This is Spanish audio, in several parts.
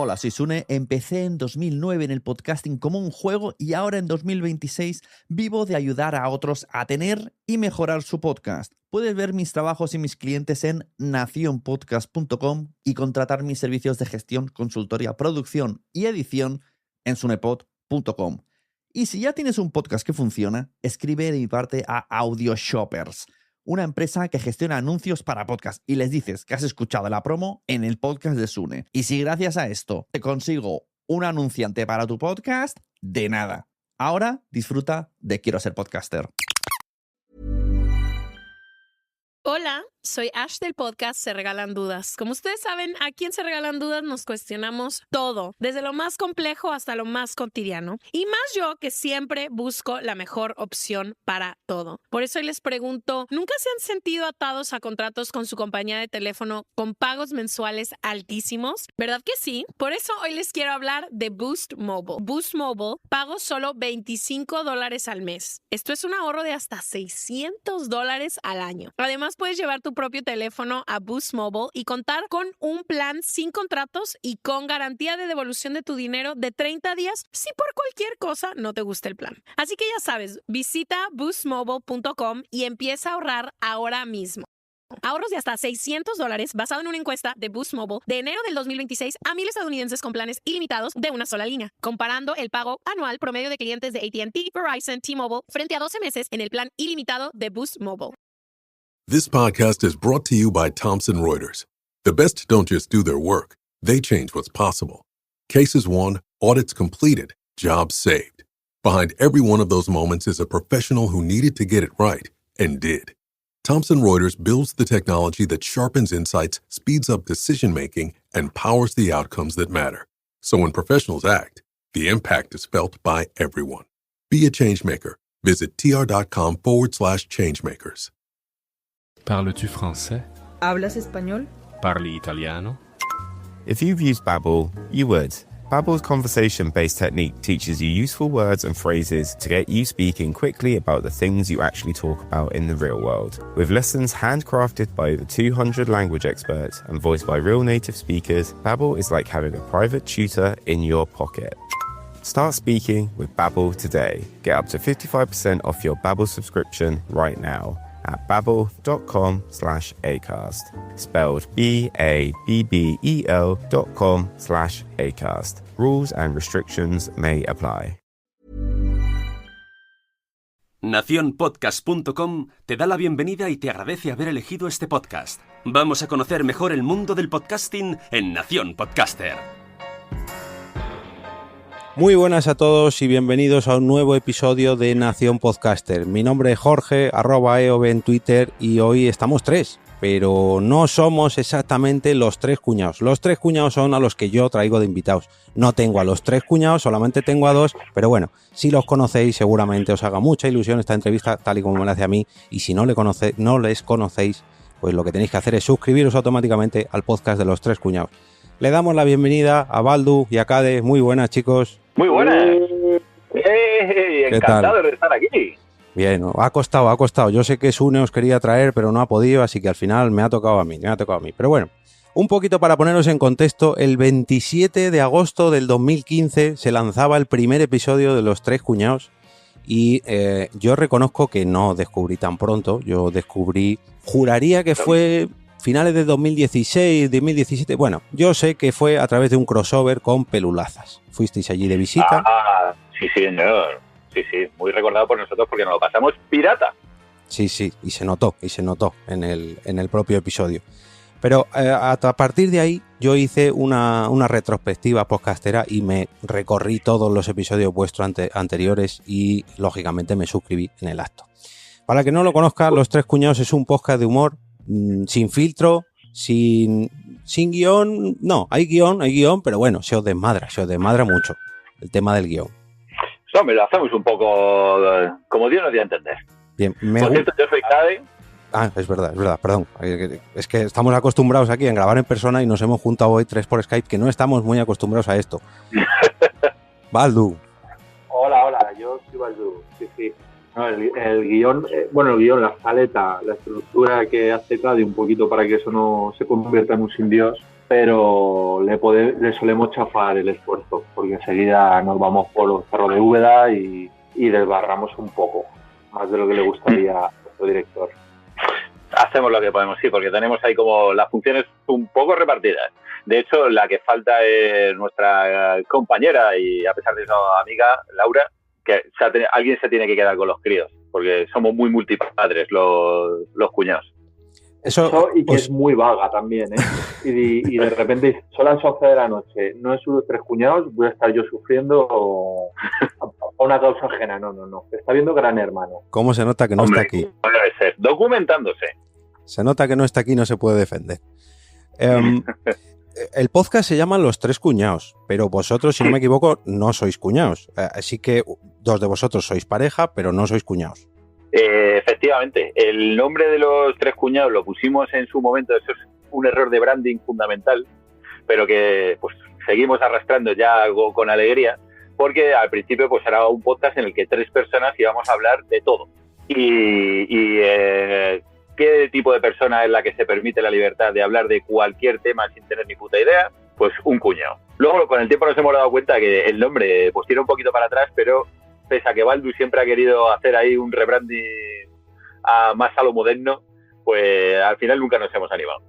Hola, soy Sune. Empecé en 2009 en el podcasting como un juego y ahora en 2026 vivo de ayudar a otros a tener y mejorar su podcast. Puedes ver mis trabajos y mis clientes en nacionpodcast.com y contratar mis servicios de gestión, consultoría, producción y edición en sunepod.com. Y si ya tienes un podcast que funciona, escribe de mi parte a AudioShoppers, una empresa que gestiona anuncios para podcast, y les dices que has escuchado la promo en el podcast de Sune. Y si gracias a esto te consigo un anunciante para tu podcast, de nada. Ahora disfruta de Quiero Ser Podcaster. Hola, soy Ash del podcast Se Regalan Dudas. Como ustedes saben, aquí en Se Regalan Dudas nos cuestionamos todo, desde lo más complejo hasta lo más cotidiano. Y más yo, que siempre busco la mejor opción para todo. Por eso hoy les pregunto, ¿nunca se han sentido atados a contratos con su compañía de teléfono con pagos mensuales altísimos? ¿Verdad que sí? Por eso hoy les quiero hablar de Boost Mobile. Boost Mobile pago solo $25 al mes. Esto es un ahorro de hasta $600 al año. Además, puedes llevar tu propio teléfono a Boost Mobile y contar con un plan sin contratos y con garantía de devolución de tu dinero de 30 días si por cualquier cosa no te gusta el plan. Así que ya sabes, visita boostmobile.com y empieza a ahorrar ahora mismo. Ahorros de hasta $600 basado en una encuesta de Boost Mobile de enero del 2026 a 1,000 estadounidenses con planes ilimitados de una sola línea, comparando el pago anual promedio de clientes de AT&T, Verizon, T-Mobile frente a 12 meses en el plan ilimitado de Boost Mobile. This podcast is brought to you by Thomson Reuters. The best don't just do their work, they change what's possible. Cases won, audits completed, jobs saved. Behind every one of those moments is a professional who needed to get it right and did. Thomson Reuters builds the technology that sharpens insights, speeds up decision-making, and powers the outcomes that matter. So when professionals act, the impact is felt by everyone. Be a changemaker. Visit tr.com/changemakers. Parles-tu français? ¿Hablas español? Parli italiano? If you've used Babbel, you would. Babbel's conversation-based technique teaches you useful words and phrases to get you speaking quickly about the things you actually talk about in the real world. With lessons handcrafted by over 200 language experts and voiced by real native speakers, Babbel is like having a private tutor in your pocket. Start speaking with Babbel today. Get up to 55% off your Babbel subscription right now at babbel.com/acast. Spelled BABBEL.com/acast. Rules and restrictions may apply. Nacionpodcast.com te da la bienvenida y te agradece haber elegido este podcast. Vamos a conocer mejor el mundo del podcasting en Nación Podcaster. Muy buenas a todos y bienvenidos a un nuevo episodio de Nación Podcaster. Mi nombre es Jorge, @eob en Twitter, y hoy estamos tres, pero no somos exactamente los tres cuñados. Los tres cuñados son a los que yo traigo de invitados. No tengo a los tres cuñados, solamente tengo a dos, pero bueno, si los conocéis seguramente os haga mucha ilusión esta entrevista, tal y como me la hace a mí, y si no les conocéis, pues lo que tenéis que hacer es suscribiros automáticamente al podcast de los tres cuñados. Le damos la bienvenida a Baldu y a Cade. Muy buenas, chicos. Muy buenas. Encantado de estar aquí. Bien, ha costado. Yo sé que Sune os quería traer, pero no ha podido, así que al final me ha tocado a mí. Pero bueno, un poquito para poneros en contexto, el 27 de agosto del 2015 se lanzaba el primer episodio de Los Tres Cuñados y yo reconozco que no descubrí tan pronto. Yo descubrí, juraría que fue finales de 2016, 2017. Bueno, yo sé que fue a través de un crossover con Pelulazas. Fuisteis allí de visita. Ah, sí, señor. Sí, muy recordado por nosotros porque nos lo pasamos pirata. Sí, y se notó en el propio episodio. Pero a partir de ahí yo hice una retrospectiva podcastera y me recorrí todos los episodios vuestros anteriores y lógicamente me suscribí en el acto. Para el que no lo conozca, Los Tres Cuñados es un podcast de humor sin filtro, sin guión. No, hay guión, pero bueno, se os desmadra mucho el tema del guión. Hombre, lo hacemos un poco como Dios nos dio a entender. Bien, por cierto, yo soy Cade. Ah, es verdad, perdón. Es que estamos acostumbrados aquí en grabar en persona y nos hemos juntado hoy tres por Skype, que no estamos muy acostumbrados a esto. Baldu. Hola, yo soy Baldu. Sí. No, el guión, la escaleta, la estructura que hace Cade un poquito para que eso no se convierta en un sin Dios, pero le solemos chafar el esfuerzo, porque enseguida nos vamos por los cerros de Úbeda y desbarramos un poco, más de lo que le gustaría a nuestro director. Hacemos lo que podemos, sí, porque tenemos ahí como las funciones un poco repartidas. De hecho, la que falta es nuestra compañera y, a pesar de eso, amiga, Laura, que alguien se tiene que quedar con los críos, porque somos muy multipadres los cuñados. Eso y que es muy vaga también, ¿eh? Y de repente, son las 11 de la noche, no es uno de 3 cuñados, voy a estar yo sufriendo a una causa ajena. No. Está viendo Gran Hermano. ¿Cómo se nota que no está aquí? Debe ser, documentándose. Se nota que no está aquí y no se puede defender. El podcast se llama Los Tres Cuñados, pero vosotros, si no me equivoco, no sois cuñados. Así que 2 de vosotros sois pareja, pero no sois cuñados. Efectivamente, el nombre de los 3 cuñados lo pusimos en su momento, eso es un error de branding fundamental, pero que pues seguimos arrastrando ya algo con alegría, porque al principio pues era un podcast en el que 3 personas íbamos a hablar de todo. ¿Qué tipo de persona es la que se permite la libertad de hablar de cualquier tema sin tener ni puta idea? Pues un cuñado. Luego con el tiempo nos hemos dado cuenta que el nombre pues tira un poquito para atrás, pero pese a que Baldu siempre ha querido hacer ahí un rebranding más a lo moderno, pues al final nunca nos hemos animado.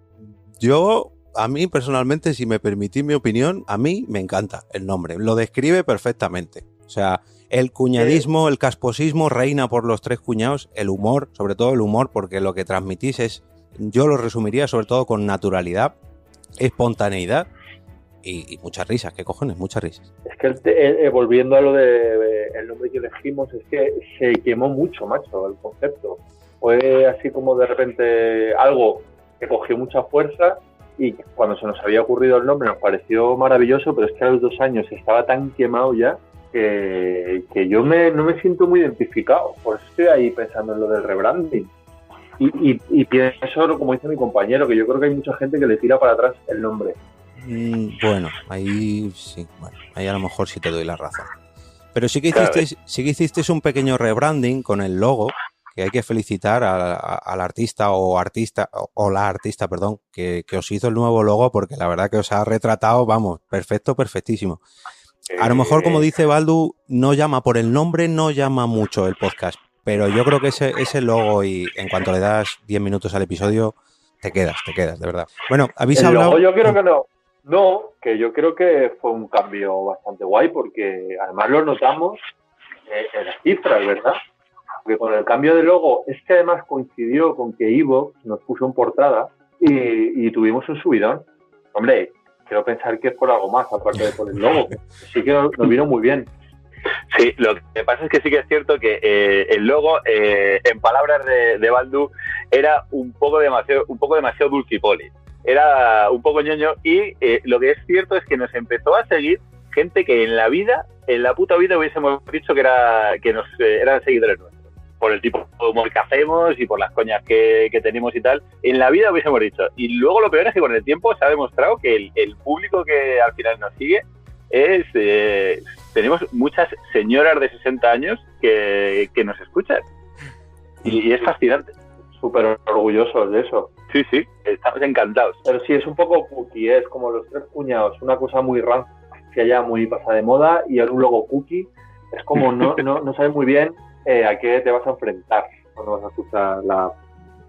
A mí personalmente, si me permitís mi opinión, a mí me encanta el nombre, lo describe perfectamente. O sea, el cuñadismo, el casposismo reina por los 3 cuñados, el humor, sobre todo el humor, porque lo que transmitís yo lo resumiría sobre todo con naturalidad, espontaneidad y muchas risas. ¿Qué cojones? Muchas risas. Es que volviendo a lo de el nombre que elegimos, es que se quemó mucho, macho, el concepto. Fue así como de repente algo que cogió mucha fuerza y cuando se nos había ocurrido el nombre nos pareció maravilloso, pero es que a los 2 años estaba tan quemado ya que yo no me siento muy identificado. Por eso estoy ahí pensando en lo del rebranding. Y pienso, como dice mi compañero, que yo creo que hay mucha gente que le tira para atrás el nombre. Bueno, ahí sí, ahí a lo mejor sí te doy la razón. Pero sí que hicisteis un pequeño rebranding con el logo, que hay que felicitar al artista o la artista, perdón, que os hizo el nuevo logo, porque la verdad que os ha retratado, vamos, perfectísimo. A lo mejor, como dice Baldu, no llama por el nombre, no llama mucho el podcast, pero yo creo que ese logo, y en cuanto le das 10 minutos al episodio, te quedas, de verdad. Bueno, habéis hablado... Logo yo creo que no. No, que yo creo que fue un cambio bastante guay, porque además lo notamos en las cifras, ¿verdad? Porque con el cambio de logo, es que además coincidió con que Ivo nos puso en portada y tuvimos un subidón. Hombre, quiero pensar que es por algo más, aparte de por el logo. Sí que nos vino muy bien. Sí, lo que pasa es que sí que es cierto que el logo, en palabras de Baldu, era un poco demasiado dulcipoli. Era un poco ñoño y lo que es cierto es que nos empezó a seguir gente que en la puta vida hubiésemos dicho que eran seguidores nuestros. Por el tipo de humor que hacemos y por las coñas que tenemos y tal, en la vida hubiésemos dicho. Y luego lo peor es que con el tiempo se ha demostrado que el público que al final nos sigue tenemos muchas señoras de 60 años que nos escuchan. Y es fascinante. Súper orgullosos de eso. Sí, estamos encantados. Pero sí, es un poco cookie, es como los 3 cuñados, una cosa muy rancia ya, muy pasada de moda, y ahora un logo cookie. Es como no sabes muy bien a qué te vas a enfrentar cuando vas a escuchar la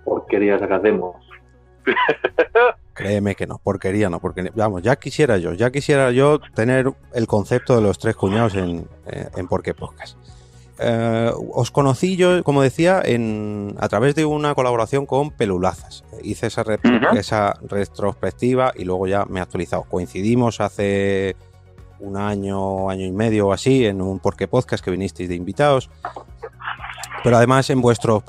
porquería que hacemos. Créeme que no, porquería no, porque vamos, ya quisiera yo tener el concepto de los 3 cuñados en Por qué Podcast. Os conocí yo, como decía, a través de una colaboración con Pelulazas. Hice esa retrospectiva y luego ya me he actualizado. Coincidimos hace un año y medio o así en un Por qué Podcast que vinisteis de invitados. Pero además en vuestro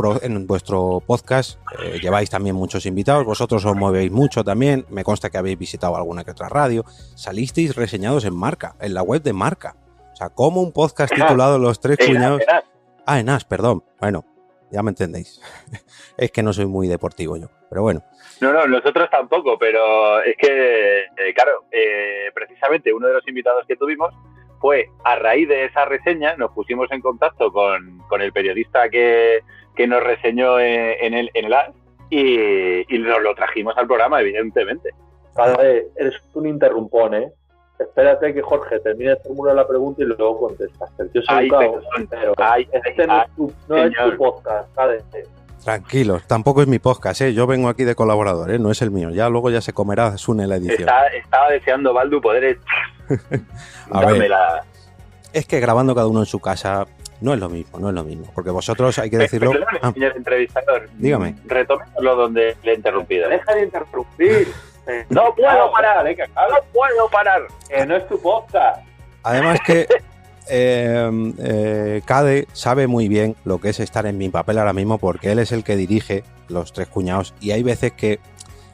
podcast lleváis también muchos invitados, vosotros os movéis mucho también, me consta que habéis visitado alguna que otra radio, salisteis reseñados en Marca, en la web de Marca. O sea, como un podcast titulado Los 3 cuñados... En As, perdón. Bueno, ya me entendéis. Es que no soy muy deportivo yo, pero bueno. No, nosotros tampoco, pero es que, claro, precisamente uno de los invitados que tuvimos fue, a raíz de esa reseña, nos pusimos en contacto con el periodista que nos reseñó en el As y nos lo trajimos al programa, evidentemente. Cade, eres un interrumpón, ¿eh? Espérate que Jorge termine de formular la pregunta y luego contestas. Yo soy educado, pero este no es tu podcast, Cade. Tranquilos, tampoco es mi podcast, ¿eh? Yo vengo aquí de colaborador, ¿eh? No es el mío. Ya luego ya se comerá Sune la edición. Estaba deseando, Baldu, poder a ver, es que grabando cada uno en su casa no es lo mismo, porque vosotros, hay que decirlo... Perdóname, señor entrevistador. Dígame. Retómelo donde le he interrumpido. Deja de interrumpir. No puedo parar, no puedo parar. Que no es tu podcast. Además que Cade sabe muy bien lo que es estar en mi papel ahora mismo, porque él es el que dirige Los Tres Cuñados, y hay veces que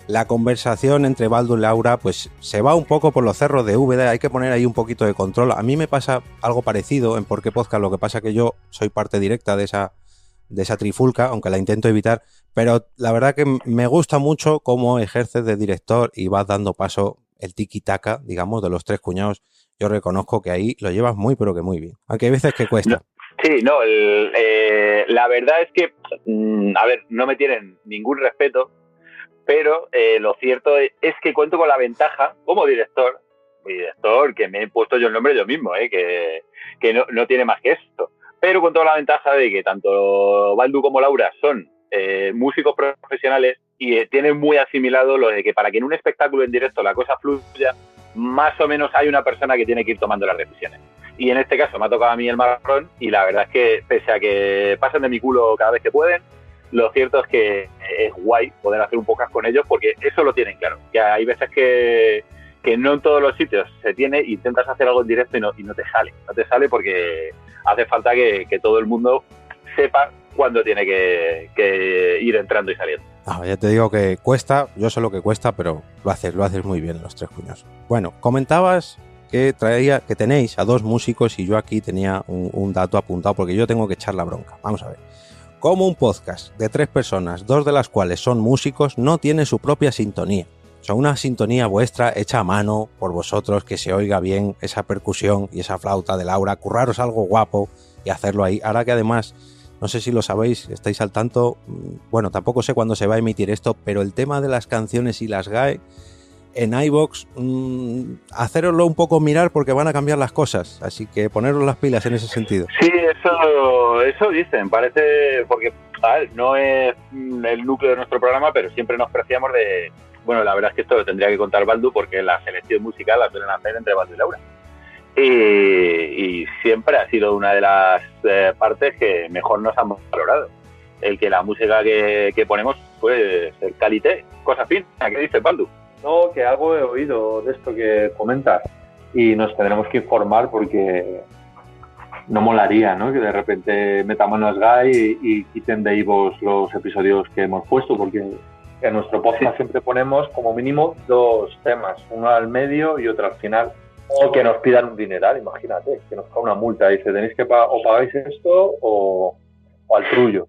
la conversación entre Baldu y Laura pues se va un poco por los cerros de Úbeda, hay que poner ahí un poquito de control. A mí me pasa algo parecido en Por qué Podcast, lo que pasa que yo soy parte directa de esa trifulca, aunque la intento evitar, pero la verdad que me gusta mucho cómo ejerces de director y vas dando paso el tiki-taka, digamos, de Los Tres Cuñados. Yo reconozco que ahí lo llevas muy, pero que muy bien, aunque hay veces que cuesta. No, sí, no, la verdad es que, a ver, no me tienen ningún respeto, pero lo cierto es que cuento con la ventaja como director, que me he puesto yo el nombre yo mismo, que no tiene más que esto, pero con toda la ventaja de que tanto Baldu como Laura son músicos profesionales y tienen muy asimilado lo de que para que en un espectáculo en directo la cosa fluya, más o menos hay una persona que tiene que ir tomando las decisiones. Y en este caso me ha tocado a mí el marrón, y la verdad es que pese a que pasan de mi culo cada vez que pueden, lo cierto es que es guay poder hacer un podcast con ellos, porque eso lo tienen claro. Que hay veces que no en todos los sitios se tiene, intentas hacer algo en directo y no te sale. No te sale porque hace falta que todo el mundo sepa cuándo tiene que ir entrando y saliendo. No, ya te digo que cuesta, yo sé lo que cuesta, pero lo haces muy bien, Los Tres Cuñados. Bueno, comentabas que tenéis a dos músicos, y yo aquí tenía un dato apuntado porque yo tengo que echar la bronca. Vamos a ver. Como un podcast de 3 personas, 2 de las cuales son músicos, no tiene su propia sintonía. O sea, una sintonía vuestra hecha a mano por vosotros, que se oiga bien esa percusión y esa flauta de Laura, curraros algo guapo y hacerlo ahí. Ahora que además, no sé si lo sabéis, estáis al tanto, bueno, tampoco sé cuándo se va a emitir esto, pero el tema de las canciones y las GAE en iVoox, hacéroslo un poco mirar porque van a cambiar las cosas, así que poneros las pilas en ese sentido. Sí, eso dicen, parece, porque a ver, no es el núcleo de nuestro programa, pero siempre nos preciamos de, bueno, la verdad es que esto lo tendría que contar Baldu, porque la selección musical la suelen hacer entre Baldu y Laura. Y siempre ha sido una de las partes que mejor nos han valorado. El que la música que ponemos, pues, el calité, cosa fina. ¿Qué dice Baldu? No, que algo he oído de esto que comentas, y nos tendremos que informar porque no molaría, ¿no? Que de repente metamos las GAE y quiten de iVoox los episodios que hemos puesto, porque en nuestro podcast siempre ponemos como mínimo 2 temas, uno al medio y otro al final. O que nos pidan un dineral, imagínate, que nos cae una multa y dice, tenéis que o pagáis esto o al trullo.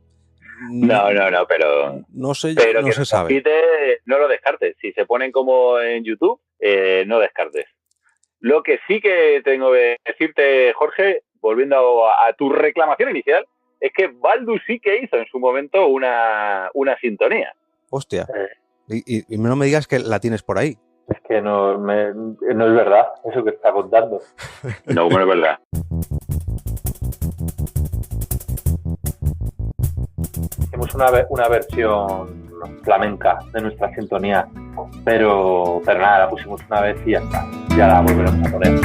No, pero no sé, pero no que se sabe. Pide, no lo descartes. Si se ponen como en YouTube, no descartes. Lo que sí que tengo que decirte, Jorge, volviendo a tu reclamación inicial, es que Baldu sí que hizo en su momento una sintonía. Hostia. Y no me digas que la tienes por ahí. Es que no es verdad eso que está contando. No, bueno, es verdad. Hicimos una versión flamenca de nuestra sintonía, pero nada, la pusimos una vez y ya está. Ya la volveremos a poner.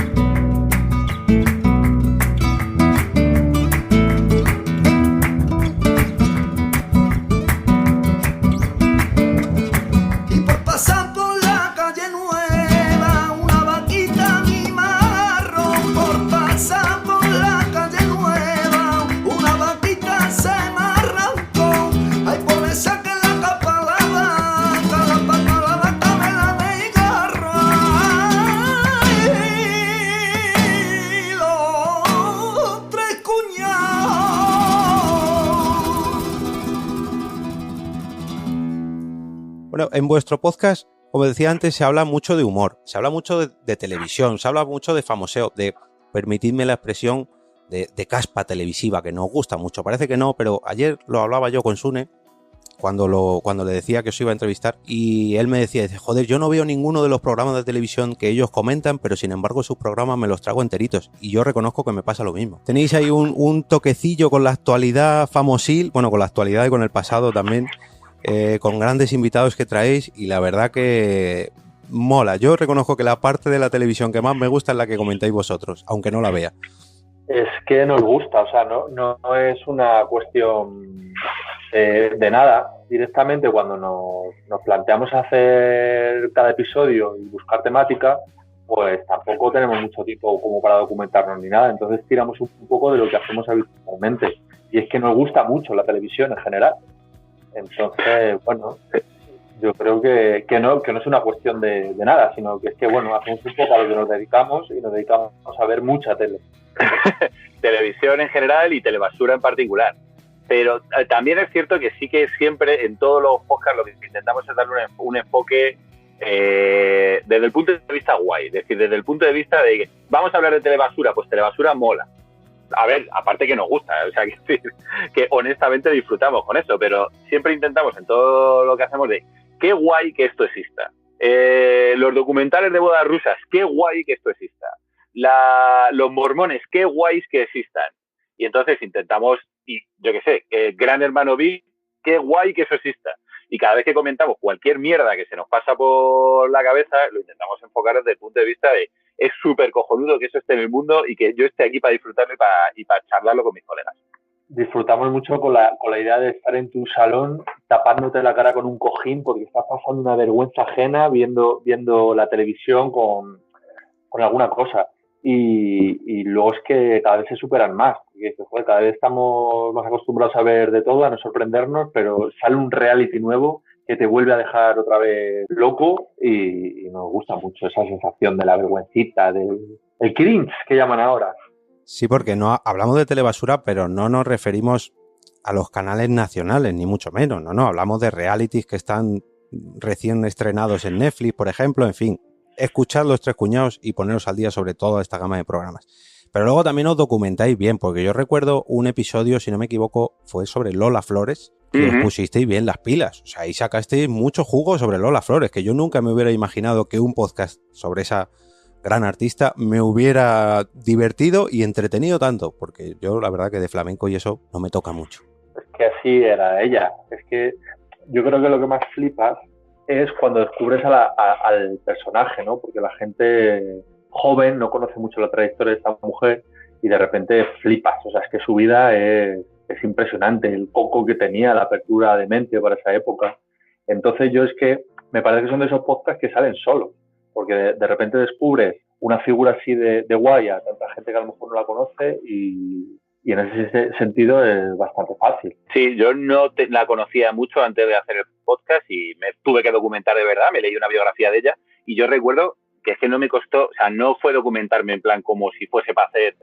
Bueno, en vuestro podcast, como decía antes, se habla mucho de humor, se habla mucho de televisión, se habla mucho de famoseo, de, permitidme la expresión, de caspa televisiva, que nos gusta mucho. Parece que no, pero ayer lo hablaba yo con Sune cuando le decía que os iba a entrevistar, y él me decía, dice, joder, yo no veo ninguno de los programas de televisión que ellos comentan, pero sin embargo sus programas me los trago enteritos, y yo reconozco que me pasa lo mismo. Tenéis ahí un toquecillo con la actualidad famosil, bueno, con la actualidad y con el pasado también, con grandes invitados que traéis, y la verdad que mola. Yo reconozco que la parte de la televisión que más me gusta es la que comentáis vosotros, aunque no la vea. Es que nos gusta, o sea, no es una cuestión de nada. Directamente cuando nos planteamos hacer cada episodio y buscar temática, pues tampoco tenemos mucho tiempo como para documentarnos ni nada. Entonces tiramos un poco de lo que hacemos habitualmente. Y es que nos gusta mucho la televisión en general. Entonces, bueno, yo creo que no es una cuestión de nada, sino que es que, bueno, hacemos un poco a lo que nos dedicamos y nos dedicamos a ver mucha tele. Televisión en general y telebasura en particular. Pero también es cierto que sí que siempre en todos los podcasts lo que intentamos es darle un enfoque desde el punto de vista guay. Es decir, desde el punto de vista de que vamos a hablar de telebasura, pues telebasura mola. A ver, aparte que nos gusta, o sea, que honestamente disfrutamos con eso, pero siempre intentamos en todo lo que hacemos de qué guay que esto exista. Los documentales de bodas rusas, qué guay que esto exista. Los mormones, qué guays que existan. Y entonces intentamos, y yo qué sé, Gran Hermano VIP, qué guay que eso exista. Y cada vez que comentamos cualquier mierda que se nos pasa por la cabeza, lo intentamos enfocar desde el punto de vista de es súper cojonudo que eso esté en el mundo y que yo esté aquí para disfrutarlo y para charlarlo con mis colegas. Disfrutamos mucho con la idea de estar en tu salón tapándote la cara con un cojín porque estás pasando una vergüenza ajena viendo la televisión con alguna cosa. Y luego es que cada vez se superan más. Porque, joder, cada vez estamos más acostumbrados a ver de todo, a no sorprendernos, pero sale un reality nuevo que te vuelve a dejar otra vez loco y nos gusta mucho esa sensación de la vergüencita, el cringe que llaman ahora. Sí, porque no hablamos de telebasura, pero no nos referimos a los canales nacionales, ni mucho menos. No, hablamos de realities que están recién estrenados en Netflix, por ejemplo, en fin. Escuchad Los Tres Cuñados y poneros al día sobre toda esta gama de programas. Pero luego también os documentáis bien, porque yo recuerdo un episodio, si no me equivoco, fue sobre Lola Flores, que os pusisteis bien las pilas. O sea, ahí sacasteis mucho jugo sobre Lola Flores, que yo nunca me hubiera imaginado que un podcast sobre esa gran artista me hubiera divertido y entretenido tanto, porque yo la verdad que de flamenco y eso no me toca mucho. Es que así era ella. Es que yo creo que lo que más flipas es cuando descubres al personaje, ¿no? Porque la gente joven no conoce mucho la trayectoria de esta mujer y de repente flipas. O sea, es que su vida es impresionante. El coco que tenía, la apertura de mente para esa época. Entonces yo es que me parece que son de esos podcasts que salen solos. Porque de repente descubres una figura así de guay a tanta gente que a lo mejor no la conoce y en ese sentido es bastante fácil. Sí, yo no la conocía mucho antes de hacer el podcast y me tuve que documentar de verdad, me leí una biografía de ella y yo recuerdo que es que no me costó, o sea, no fue documentarme en plan como si fuese para hacer,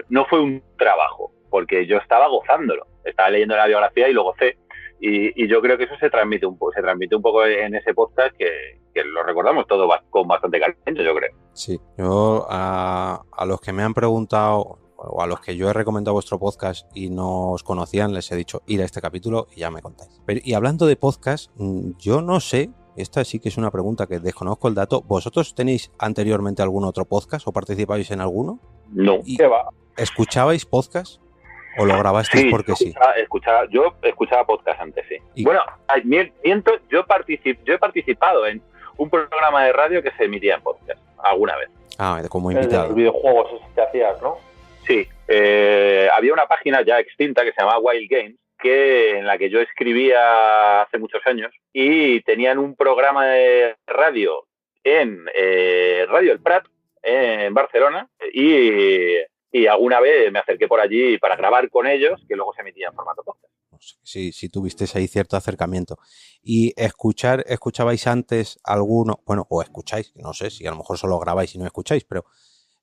no fue un trabajo, porque yo estaba gozándolo, estaba leyendo la biografía y lo gocé y yo creo que eso se transmite un poco en ese podcast que lo recordamos todo con bastante cariño, yo creo. Sí, yo a los que me han preguntado o a los que yo he recomendado vuestro podcast y no os conocían, les he dicho ir a este capítulo y ya me contáis. Pero, y hablando de podcast, yo no sé, esta sí que es una pregunta que desconozco el dato, ¿vosotros tenéis anteriormente algún otro podcast o participáis en alguno? No. ¿Qué va? ¿Escuchabais podcast o lo grabasteis porque sí? Yo escuchaba podcast antes, sí. ¿Y? Bueno, miento, yo he participado en un programa de radio que se emitía en podcast alguna vez. Ah, como invitado. Los videojuegos esos que hacías, ¿no? Sí, había una página ya extinta que se llamaba Wild Games, en la que yo escribía hace muchos años y tenían un programa de radio en Radio El Prat, en Barcelona, y alguna vez me acerqué por allí para grabar con ellos, que luego se emitía en formato podcast. Sí, tuvisteis ahí cierto acercamiento. ¿Y escuchabais antes alguno, bueno, o escucháis, no sé si a lo mejor solo grabáis y no escucháis, pero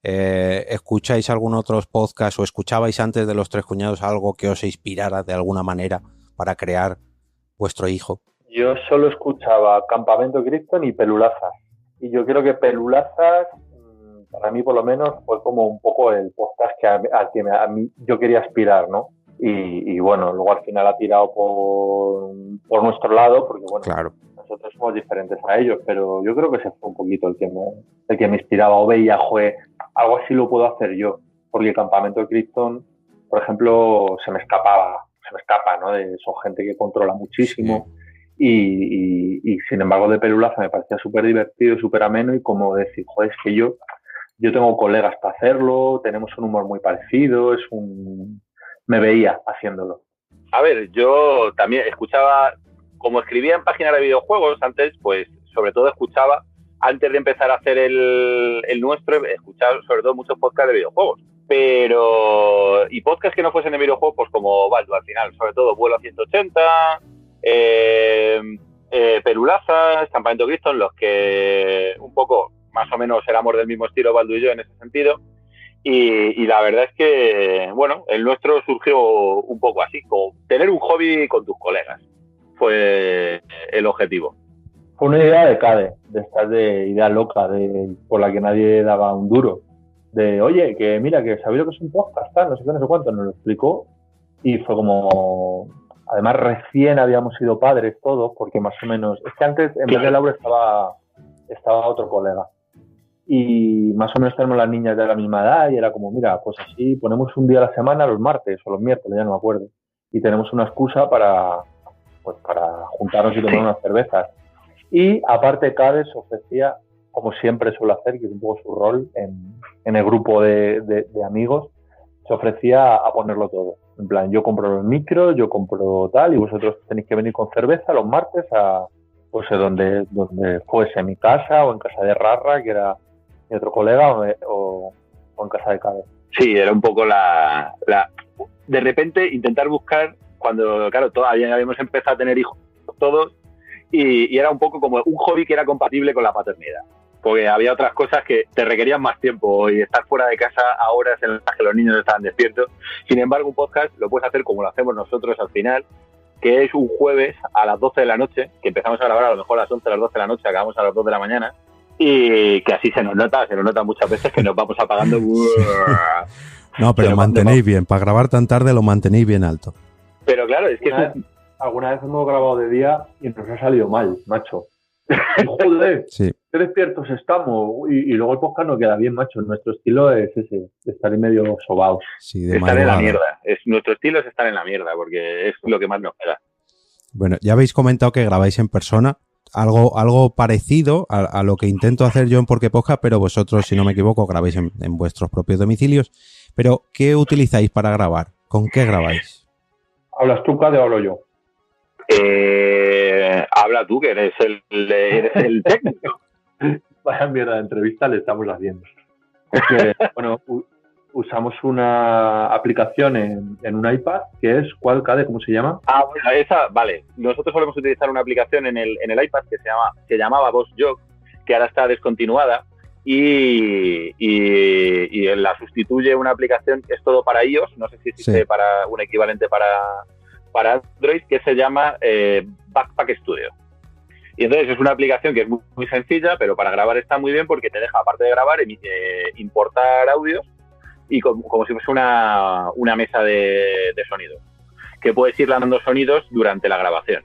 ¿escucháis algún otro podcast o escuchabais antes de Los Tres Cuñados algo que os inspirara de alguna manera para crear vuestro hijo? Yo solo escuchaba Campamento Krypton y Pelulazas. Y yo creo que Pelulazas, para mí por lo menos, fue como un poco el podcast que a mí yo quería aspirar, ¿no? y bueno, luego al final ha tirado por nuestro lado, porque bueno, Claro. nosotros somos diferentes a ellos, pero yo creo que ese fue un poquito el que me inspiraba, o veía, joder, algo así lo puedo hacer yo, porque el campamento de Krypton, por ejemplo, se me escapa, ¿no? Son gente que controla muchísimo, y sin embargo de Pelulaza me parecía súper divertido, súper ameno, y como decir, joder, es que yo tengo colegas para hacerlo, tenemos un humor muy parecido, me veía haciéndolo. A ver, yo también escuchaba, como escribía en páginas de videojuegos antes, pues sobre todo escuchaba, antes de empezar a hacer el nuestro, escuchaba sobre todo muchos podcasts de videojuegos. Y podcasts que no fuesen de videojuegos, pues como Baldu al final, sobre todo Vuelo 180, Pelulazas, Campamento Krypton, los que un poco más o menos éramos del mismo estilo, Baldu y yo, en ese sentido. Y la verdad es que, bueno, el nuestro surgió un poco así, como tener un hobby con tus colegas. Fue el objetivo. Fue una idea de Cade, de estas de idea loca, por la que nadie daba un duro. De, oye, que mira, que sabéis lo que es un podcast, tal, no sé qué, no sé cuánto, nos lo explicó. Y fue como... Además, recién habíamos sido padres todos, porque más o menos... Es que antes, en vez de Laura, estaba otro colega. Y más o menos tenemos las niñas de la misma edad, y era como, mira, pues así ponemos un día a la semana, los martes o los miércoles, ya no me acuerdo. Y tenemos una excusa para juntarnos y tomar unas cervezas. Y aparte, Cade se ofrecía, como siempre suele hacer, que es un poco su rol en el grupo de amigos, se ofrecía a ponerlo todo. En plan, yo compro el micro, yo compro tal, y vosotros tenéis que venir con cerveza los martes a, pues donde fuese, en mi casa o en casa de Rarra, que era mi otro colega, o en casa de Cade. Sí, era un poco de repente intentar buscar, cuando, claro, todavía habíamos empezado a tener hijos todos, y era un poco como un hobby que era compatible con la paternidad. Porque había otras cosas que te requerían más tiempo y estar fuera de casa a horas en las que los niños estaban despiertos. Sin embargo, un podcast lo puedes hacer como lo hacemos nosotros al final, que es un jueves a las 12 de la noche, que empezamos a grabar a lo mejor a las 11, a las 12 de la noche, acabamos a las 2 de la mañana, y que así se nos nota muchas veces que nos vamos apagando. No, pero lo mantenéis bien, para grabar tan tarde lo mantenéis bien alto. Pero claro, es que alguna vez hemos grabado de día y nos ha salido mal, macho. Joder, sí. Qué despiertos estamos. Y luego el podcast no queda bien, macho. Nuestro estilo es ese, estar ahí medio sobaos. Sí, estar en la mierda. Nuestro estilo es estar en la mierda, porque es lo que más nos queda. Bueno, ya habéis comentado que grabáis en persona. Algo parecido a lo que intento hacer yo en Porque Podcast, pero vosotros, si no me equivoco, grabáis en vuestros propios domicilios. Pero, ¿qué utilizáis para grabar? ¿Con qué grabáis? ¿Hablas tú, Cade, o hablo yo? Habla tú, que eres el técnico. Vaya mierda de entrevista le estamos haciendo. Es que, bueno, usamos una aplicación en un iPad, que es, ¿cuál, Cade? ¿Cómo se llama? Bueno, esa, vale.Nosotros solemos utilizar una aplicación en el iPad que llamaba VoxJog, que ahora está descontinuada, y la sustituye una aplicación que es todo para iOS, no sé si existe para un equivalente para Android, que se llama Backpack Studio. Y entonces es una aplicación que es muy, muy sencilla, pero para grabar está muy bien porque te deja, aparte de grabar, importar audios y como si fuese una mesa de sonido, que puedes ir dando sonidos durante la grabación.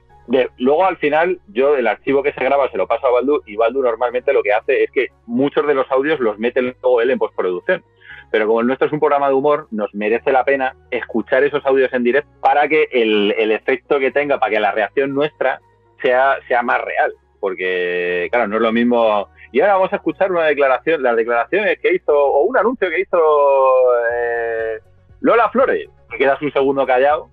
Luego, al final, yo el archivo que se graba se lo paso a Baldu, y Baldu normalmente lo que hace es que muchos de los audios los mete luego él en postproducción. Pero como el nuestro es un programa de humor, nos merece la pena escuchar esos audios en directo para que el efecto que tenga, para que la reacción nuestra sea más real. Porque, claro, no es lo mismo. Y ahora vamos a escuchar las declaraciones que hizo, o un anuncio que hizo Lola Flores, que quedas un segundo callado.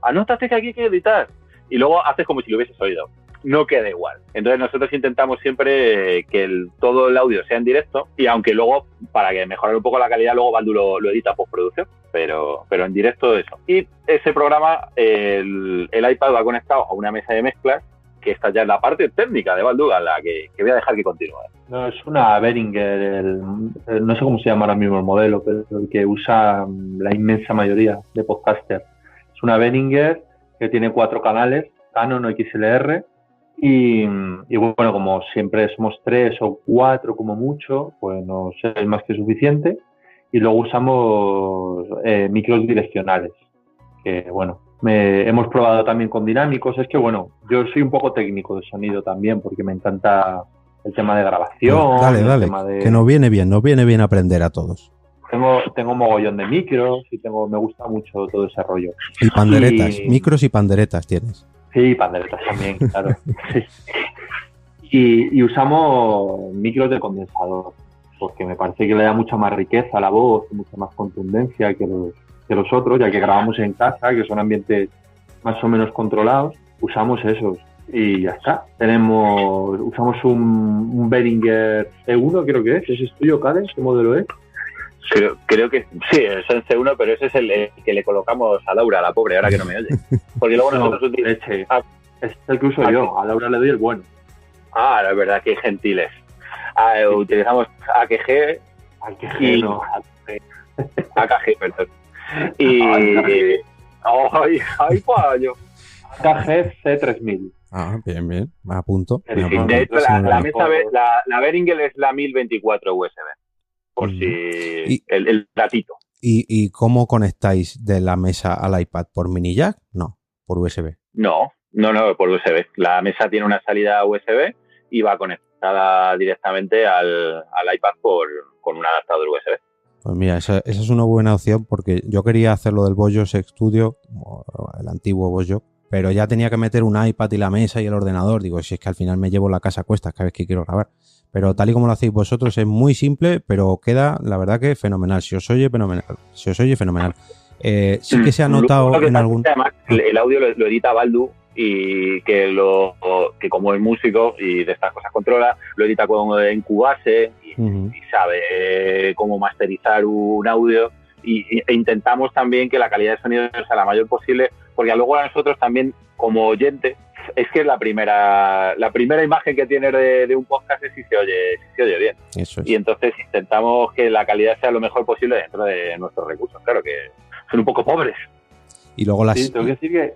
Anótate que aquí hay que editar. Y luego haces como si lo hubieses oído. No queda igual. Entonces nosotros intentamos siempre que todo el audio sea en directo, y aunque luego, para que mejorar un poco la calidad, luego Baldu lo edita postproducción, pero en directo eso. Y ese programa, el iPad va conectado a una mesa de mezclas, que esta ya es la parte técnica de Baldu, a la que voy a dejar que continúe. No, es una Behringer, no sé cómo se llama ahora mismo el modelo, pero el que usa la inmensa mayoría de podcasters. Es una Behringer que tiene 4 canales, Canon o XLR, y bueno, como siempre somos 3 o 4 como mucho, pues nos es más que suficiente. Y luego usamos micros direccionales, que bueno, hemos probado también con dinámicos. Es que bueno, yo soy un poco técnico de sonido también, porque me encanta el tema de grabación. Dale, el dale, tema de... que nos viene bien aprender a todos. Tengo mogollón de micros y me gusta mucho todo ese rollo. Y panderetas, micros y panderetas tienes. Sí, panderetas también, claro. Sí. Y usamos micros de condensador, porque me parece que le da mucha más riqueza a la voz, mucha más contundencia que los otros, ya que grabamos en casa, que son ambientes más o menos controlados, usamos esos y ya está. Usamos un Behringer C1, creo que es. ¿Ese es tuyo, Karen? ¿Qué modelo es? Creo que sí, es el C1, pero ese es el que le colocamos a Laura, la pobre, ahora que no me oye. Porque luego nosotros utilizamos... Es el que uso yo, a Laura le doy el bueno. Ah, la verdad, qué gentiles. Utilizamos AKG. AKG, perdón. Y... ¡Ay, fallo! AKG C3000. Ah, bien, me apunto. De hecho, la Behringer es la 1024 USB. Por si el datito. ¿Y cómo conectáis de la mesa al iPad? ¿Por mini jack? No, por USB. No, por USB. La mesa tiene una salida USB y va conectada directamente al iPad con un adaptador USB. Pues mira, esa es una buena opción, porque yo quería hacer lo del Bojock Studio, el antiguo Bojock, pero ya tenía que meter un iPad y la mesa y el ordenador. Digo, si es que al final me llevo la casa a cuestas cada vez que quiero grabar. Pero tal y como lo hacéis vosotros, es muy simple, pero queda, la verdad, que fenomenal. Se os oye fenomenal. Sí que se ha notado en algún... Además, el audio lo edita Baldu, y que como es músico y de estas cosas controla, lo edita en Cubase y sabe cómo masterizar un audio, e intentamos también que la calidad de sonido sea la mayor posible, porque luego a nosotros también, como oyente, es que es la primera imagen que tienes de un podcast es si se oye bien. Eso es. Y entonces intentamos que la calidad sea lo mejor posible dentro de nuestros recursos. Claro que son un poco pobres. Y luego Sí, tengo que decir que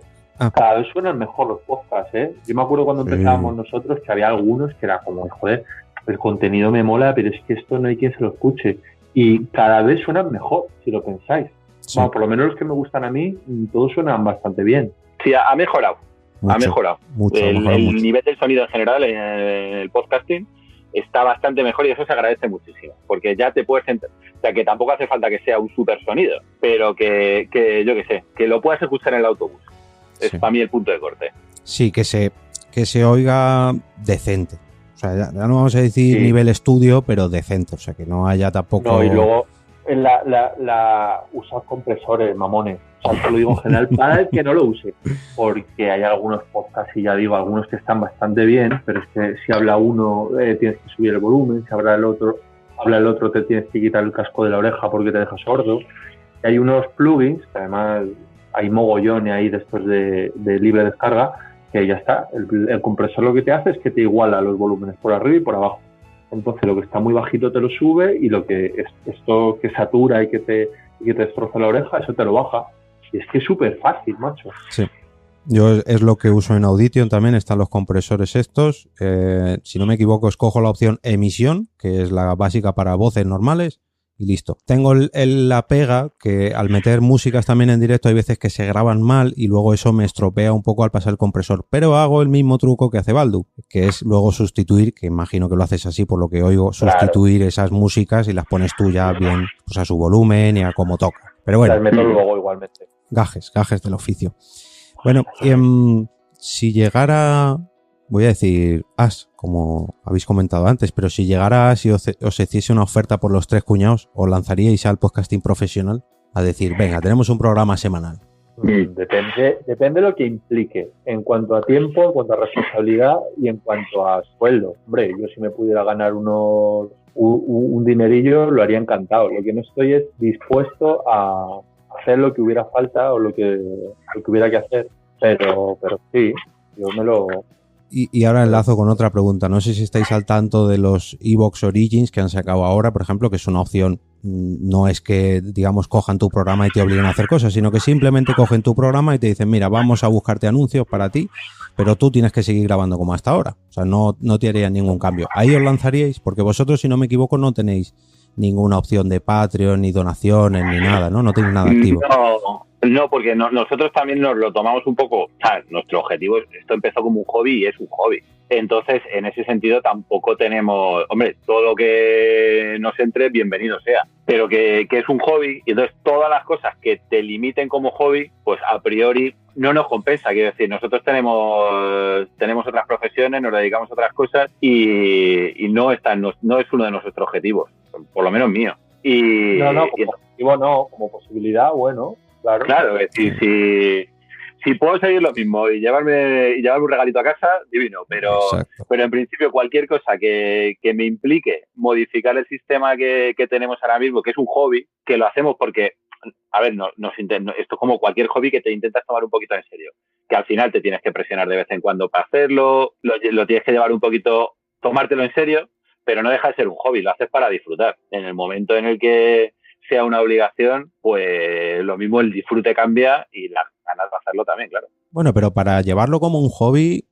cada vez suenan mejor los podcasts, ¿eh? Yo me acuerdo cuando empezábamos nosotros que había algunos que era como, joder, el contenido me mola, pero es que esto no hay quien se lo escuche. Y cada vez suenan mejor, si lo pensáis. Sí. Bueno, por lo menos los que me gustan a mí, todos suenan bastante bien. Sí, ha mejorado. Ha mejorado. El mucho. nivel del sonido en general en el podcasting está bastante mejor, y eso se agradece muchísimo, porque ya te puedes o sea, que tampoco hace falta que sea un super sonido, pero que yo qué sé, que lo puedas escuchar en el autobús. Es para mí el punto de corte. Sí, que se oiga decente. O sea, ya no vamos a decir nivel estudio, pero decente. O sea, que no haya tampoco... No, y luego usar compresores, mamones. O sea, te lo digo en general para el que no lo use. Porque hay algunos podcasts, y ya digo, algunos que están bastante bien, pero es que si habla uno tienes que subir el volumen, si habla el otro te tienes que quitar el casco de la oreja porque te deja sordo. Y hay unos plugins, que además hay mogollón ahí después de libre descarga, que ya está. El compresor lo que te hace es que te iguala los volúmenes por arriba y por abajo. Entonces lo que está muy bajito te lo sube, y lo que esto que satura y que te destroza la oreja, eso te lo baja. Y es que es súper fácil, macho. Sí. Yo es lo que uso en Audition también, están los compresores estos. Si no me equivoco, escojo la opción emisión, que es la básica para voces normales, y listo. Tengo la pega que al meter músicas también en directo hay veces que se graban mal, y luego eso me estropea un poco al pasar el compresor. Pero hago el mismo truco que hace Baldu, que es luego sustituir, que imagino que lo haces así por lo que oigo, sustituir esas músicas y las pones tú ya bien, pues a su volumen y a cómo toca. Pero bueno. Las meto luego igualmente. Gajes del oficio. Bueno, si llegara, voy a decir como habéis comentado antes, pero si llegara y os hiciese una oferta por los tres cuñados, ¿os lanzaríais al podcasting profesional? A decir, venga, tenemos un programa semanal. Depende de lo que implique, en cuanto a tiempo, en cuanto a responsabilidad y en cuanto a sueldo. Hombre, yo si me pudiera ganar un dinerillo, lo haría encantado. Lo que no estoy es dispuesto a hacer lo que hubiera falta o lo que hubiera que hacer, pero sí, yo me lo... Y ahora enlazo con otra pregunta. No sé si estáis al tanto de los Evox Origins que han sacado ahora, por ejemplo, que es una opción. No es que, digamos, cojan tu programa y te obliguen a hacer cosas, sino que simplemente cogen tu programa y te dicen, mira, vamos a buscarte anuncios para ti, pero tú tienes que seguir grabando como hasta ahora. O sea, no te harían ningún cambio. Ahí os lanzaríais, porque vosotros, si no me equivoco, no tenéis ninguna opción de Patreon, ni donaciones, ni nada, ¿no? No tenéis nada activo. No, porque nosotros también nos lo tomamos un poco, o sea, nuestro objetivo, esto empezó como un hobby y es un hobby. Entonces, en ese sentido tampoco tenemos, hombre, todo lo que nos entre, bienvenido sea, pero que es un hobby y entonces todas las cosas que te limiten como hobby, pues a priori no nos compensa. Quiero decir, nosotros tenemos otras profesiones, nos dedicamos a otras cosas y no es uno de nuestros objetivos, por lo menos mío. Como posibilidad, bueno, claro. Claro, es decir, si puedo seguir lo mismo y llevarme un regalito a casa, divino, pero en principio cualquier cosa que me implique modificar el sistema que tenemos ahora mismo, que es un hobby, que lo hacemos porque, a ver, esto es como cualquier hobby que te intentas tomar un poquito en serio, que al final te tienes que presionar de vez en cuando para hacerlo, lo tienes que llevar un poquito, tomártelo en serio, pero no deja de ser un hobby, lo haces para disfrutar. En el momento en el que sea una obligación, pues lo mismo el disfrute cambia y las ganas de hacerlo también, claro. Bueno, pero para llevarlo como un hobby,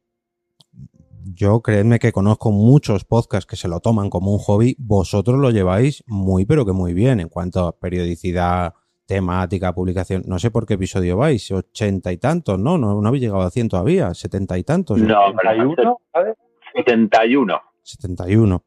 yo créeme que conozco muchos podcasts que se lo toman como un hobby. Vosotros lo lleváis muy, pero que muy bien en cuanto a periodicidad, temática, publicación. No sé por qué episodio vais, 80 y tantos, ¿no? No habéis llegado a 100 todavía, 70 y tantos. No, 71, ¿sabes? 71. 71.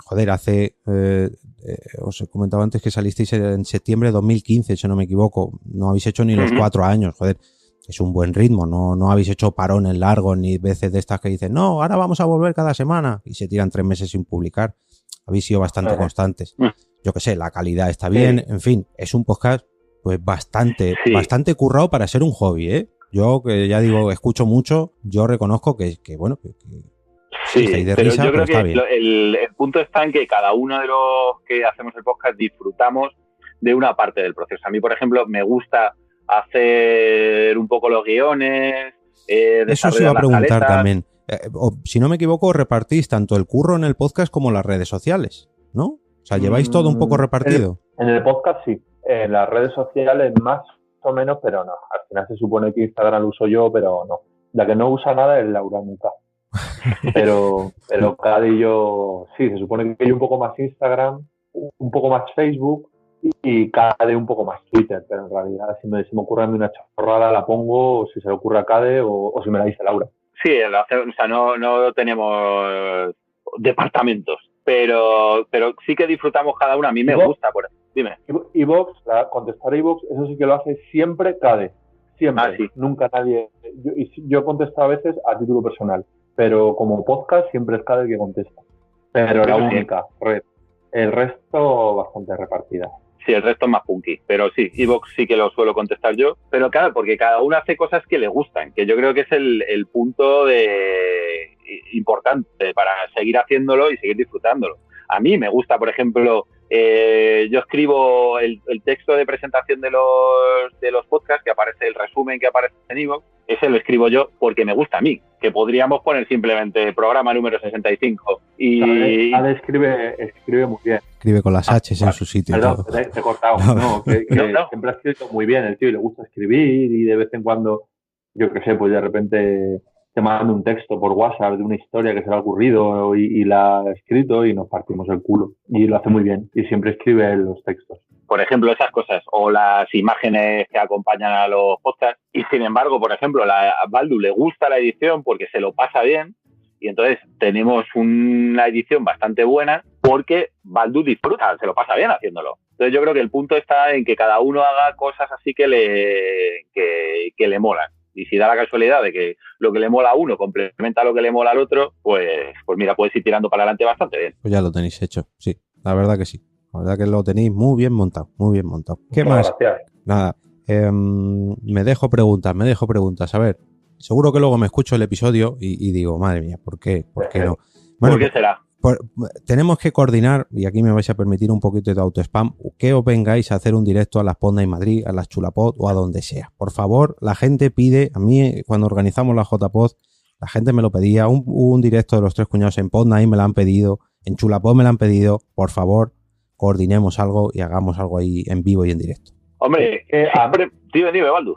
Joder, os he comentado antes que salisteis en septiembre de 2015, si no me equivoco. No habéis hecho ni los 4 años, joder. Es un buen ritmo, no habéis hecho parones largos ni veces de estas que dicen, no, ahora vamos a volver cada semana y se tiran 3 meses sin publicar. Habéis sido bastante constantes. Yo qué sé, la calidad está bien, en fin, es un podcast pues bastante currado para ser un hobby, ¿eh? Yo, que ya digo, escucho mucho, yo reconozco que bueno, sí, de pero risa, yo creo que el punto está en que cada uno de los que hacemos el podcast disfrutamos de una parte del proceso. A mí, por ejemplo, me gusta hacer un poco los guiones. Eso se iba a preguntar también. Si no me equivoco, repartís tanto el curro en el podcast como las redes sociales, ¿no? O sea, ¿lleváis todo un poco repartido? En el podcast sí. En las redes sociales más o menos, pero no. Al final se supone que Instagram lo uso yo, pero no. La que no usa nada es Laura nunca. Pero Cade y yo, sí, se supone que yo un poco más Instagram, un poco más Facebook y Cade un poco más Twitter, pero en realidad si me ocurre a mí una chorrada la pongo, o si se le ocurre a Cade o si me la dice Laura. Sí, o sea, no tenemos departamentos, pero sí que disfrutamos cada uno. A mí me gusta, dime. iVoox, contestar a iVoox, eso sí que lo hace siempre Cade, siempre, sí. Nunca nadie. Yo contesto a veces a título personal, pero como podcast siempre es Cade el que contesta. Pero la única red. El resto bastante repartida. Sí, el resto es más punky, pero sí, iVoox sí que lo suelo contestar yo, pero claro, porque cada uno hace cosas que le gustan, que yo creo que es el punto importante para seguir haciéndolo y seguir disfrutándolo. A mí me gusta, por ejemplo, yo escribo el texto de presentación de los podcasts, que aparece el resumen que aparece en iVoox, ese lo escribo yo porque me gusta a mí, que podríamos poner simplemente programa número 65 y... Ade escribe muy bien. Escribe con las H's en su sitio. Perdón, te he cortado. No. Siempre ha escrito muy bien el tío y le gusta escribir y de vez en cuando, yo qué sé, pues de repente te manda un texto por WhatsApp de una historia que se le ha ocurrido y la ha escrito y nos partimos el culo. Y lo hace muy bien y siempre escribe los textos. Por ejemplo, esas cosas o las imágenes que acompañan a los podcasts. Y sin embargo, por ejemplo, a Baldu le gusta la edición porque se lo pasa bien y entonces tenemos una edición bastante buena porque Baldu disfruta, se lo pasa bien haciéndolo. Entonces yo creo que el punto está en que cada uno haga cosas así que le molan. Y si da la casualidad de que lo que le mola a uno complementa lo que le mola al otro, pues mira, puedes ir tirando para adelante bastante bien. Pues ya lo tenéis hecho, sí, la verdad que sí. La verdad que lo tenéis muy bien montado, muy bien montado. ¿Qué más? Gracias. Nada, me dejo preguntas. A ver, seguro que luego me escucho el episodio y digo, madre mía, ¿por qué? ¿Por qué no? Bueno, ¿por qué será? Tenemos que coordinar, y aquí me vais a permitir un poquito de autospam, que os vengáis a hacer un directo a las Ponda y Madrid, a las Chulapod o a donde sea. Por favor, la gente pide, a mí cuando organizamos la JPod, la gente me lo pedía, un directo de los tres cuñados en Ponda y me lo han pedido, en Chulapod me lo han pedido, por favor, coordinemos algo y hagamos algo ahí en vivo y en directo. Hombre, dime, Baldu.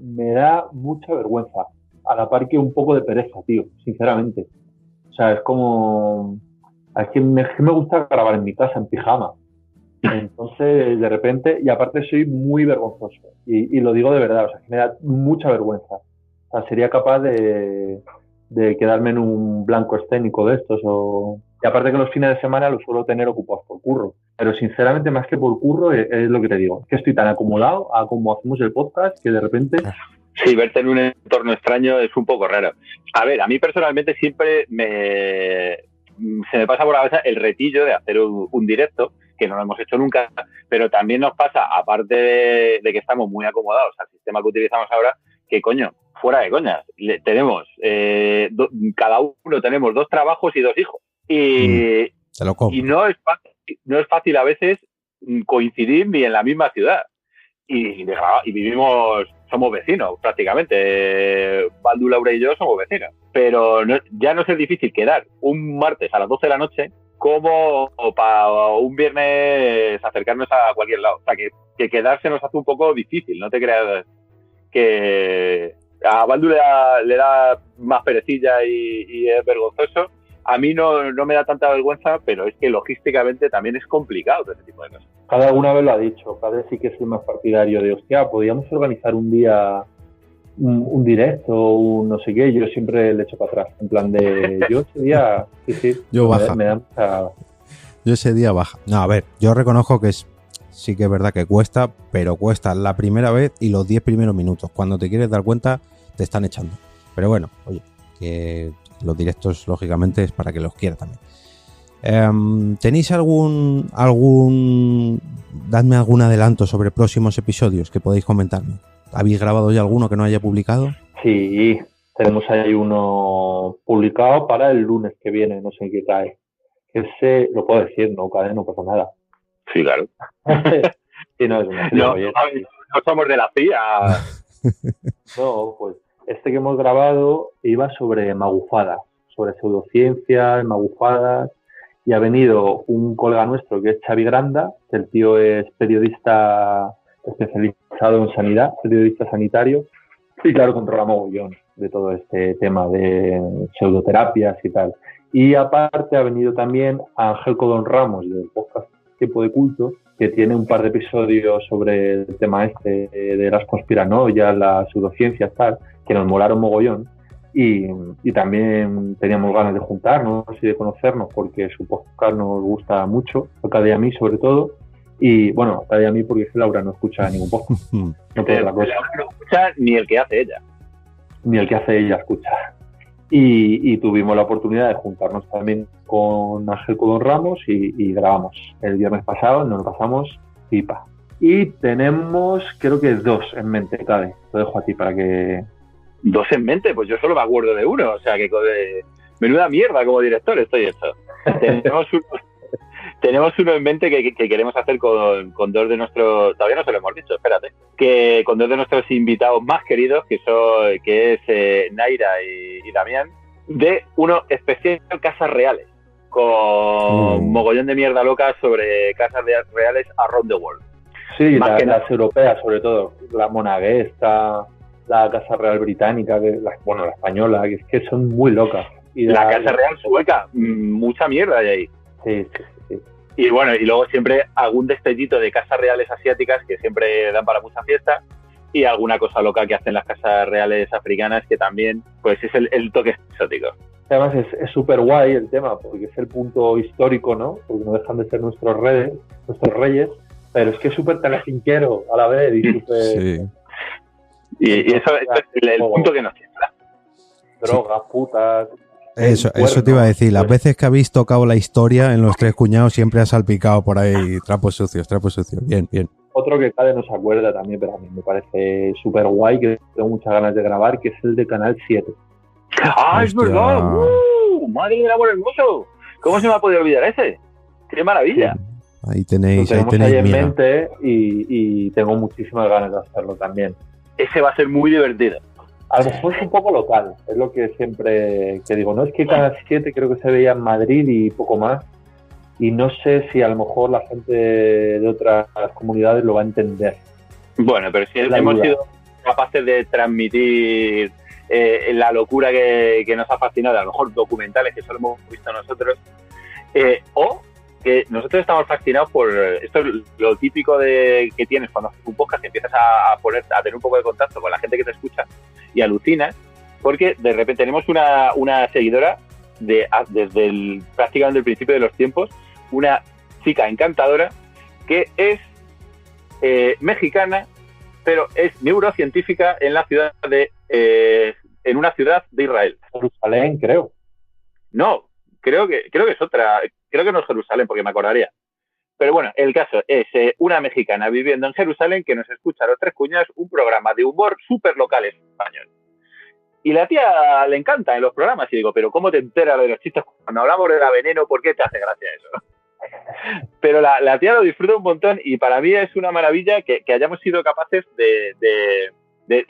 Me da mucha vergüenza, a la par que un poco de pereza, tío, sinceramente. O sea, es como... Es que me gusta grabar en mi casa, en pijama. Entonces, de repente, y aparte soy muy vergonzoso, y lo digo de verdad, o sea, que me da mucha vergüenza. O sea, sería capaz de quedarme en un blanco escénico de estos, y aparte que los fines de semana los suelo tener ocupados por curro. Pero sinceramente, más que por curro, es lo que te digo, que estoy tan acomodado a como hacemos el podcast, que de repente... Sí, verte en un entorno extraño es un poco raro. A ver, a mí personalmente siempre se me pasa por la cabeza el retillo de hacer un directo, que no lo hemos hecho nunca, pero también nos pasa, aparte de que estamos muy acomodados al sistema que utilizamos ahora, que coño, fuera de coñas, tenemos, cada uno tenemos 2 trabajos y 2 hijos. Y no es fácil a veces coincidir ni en la misma ciudad. Y vivimos, somos vecinos prácticamente. Baldu, Laura y yo somos vecinos. Pero ya no es difícil quedar un martes a las 12 de la noche como para un viernes acercarnos a cualquier lado. O sea, que quedarse nos hace un poco difícil. No te creas que a Baldu le da más perecilla y es vergonzoso. A mí no me da tanta vergüenza, pero es que logísticamente también es complicado todo ese tipo de cosas. Cada una vez lo ha dicho, cada vez sí que soy más partidario de, hostia, podríamos organizar un día un directo, un no sé qué, yo siempre le echo para atrás, en plan de, yo ese día, sí, yo baja. Me da mucha... Yo ese día baja. No, a ver, yo reconozco que sí que es verdad que cuesta, pero cuesta la primera vez y los 10 primeros minutos. Cuando te quieres dar cuenta, te están echando. Pero bueno, oye, que los directos, lógicamente, es para que los quiera también. ¿Tenéis dadme algún adelanto sobre próximos episodios que podéis comentarme? ¿Habéis grabado ya alguno que no haya publicado? Sí, tenemos ahí uno publicado para el lunes que viene, no sé en qué cae. Ese, lo puedo decir, no pasa nada. Sí, claro. Sí, no somos de la CIA. No, pues este que hemos grabado iba sobre magufadas, sobre pseudociencias, magufadas, y ha venido un colega nuestro que es Xavi Granda, que el tío es periodista especializado en sanidad, periodista sanitario, y claro, controla mogollón de todo este tema de pseudoterapias y tal. Y aparte ha venido también Ángel Codón Ramos, del podcast Tiempo de Culto, que tiene un par de episodios sobre el tema este de las conspiranoias, las pseudociencias, tal, que nos molaron mogollón. Y también teníamos ganas de juntarnos y de conocernos porque su podcast nos gusta mucho, a Cada día a mí sobre todo. Y bueno, a Cada día a mí porque Laura no escucha ningún podcast. No escucha ni el que hace ella. Ni el que hace ella escucha. Y tuvimos la oportunidad de juntarnos también con Ángel Codón Ramos y grabamos. El viernes pasado nos lo pasamos pipa. Y tenemos, creo que 2 en mente, Cade. Lo dejo a ti para que... 2 en mente, pues yo solo me acuerdo de uno, o sea que menuda mierda como director estoy hecho. Tenemos uno en mente que queremos hacer con 2 de nuestros, todavía no se lo hemos dicho, espérate, que con 2 de nuestros invitados más queridos, que es Naira y Damián, de uno especial Casas Reales, con mogollón de mierda loca sobre casas reales around the world. Sí, las europeas sobre todo, la monaguesta, la Casa Real Británica, la española, que es que son muy locas. Y la Casa Real sueca, mucha mierda hay ahí. Sí. Y bueno, y luego siempre algún destellito de casas reales asiáticas que siempre dan para mucha fiesta y alguna cosa loca que hacen las casas reales africanas que también pues es el toque exótico. Además es súper guay el tema porque es el punto histórico, ¿no? Porque no dejan de ser nuestros reyes, pero es que es súper telecinquero a la vez y súper... Sí. Y eso es el punto que nos siembra. Drogas, putas... Eso te iba a decir, las veces que habéis tocado la historia en Los Tres Cuñados siempre ha salpicado por ahí trapos sucios. Bien. Otro que Cade no se acuerda también, pero a mí me parece súper guay, que tengo muchas ganas de grabar, que es el de Canal 7. ¡Ah, es verdad! ¡Madre del amor hermoso! ¿Cómo se me ha podido olvidar ese? ¡Qué maravilla! Ahí tenéis ahí en mente y tengo muchísimas ganas de hacerlo también. Ese va a ser muy divertido. A lo mejor es un poco local, es lo que siempre que digo. No es que Canal 7 creo que se veía en Madrid y poco más. Y no sé si a lo mejor la gente de otras comunidades lo va a entender. Bueno, pero si hemos sido capaces de transmitir la locura que nos ha fascinado, a lo mejor documentales que solo hemos visto nosotros, o que nosotros estamos fascinados por esto, es lo típico que tienes cuando haces un podcast, que empiezas a tener un poco de contacto con la gente que te escucha y alucinas, porque de repente tenemos una seguidora desde prácticamente el principio de los tiempos, una chica encantadora que es mexicana, pero es neurocientífica en la ciudad en una ciudad de Israel. Jerusalén, creo. No, creo que es otra. Creo que no es Jerusalén, porque me acordaría. Pero bueno, el caso es una mexicana viviendo en Jerusalén que nos escucha a los tres cuñados, un programa de humor súper local español. Y la tía le encanta en los programas. Y digo, pero ¿cómo te enteras de los chistes cuando hablamos de la veneno? ¿Por qué te hace gracia eso? Pero la tía lo disfruta un montón y para mí es una maravilla que hayamos sido capaces de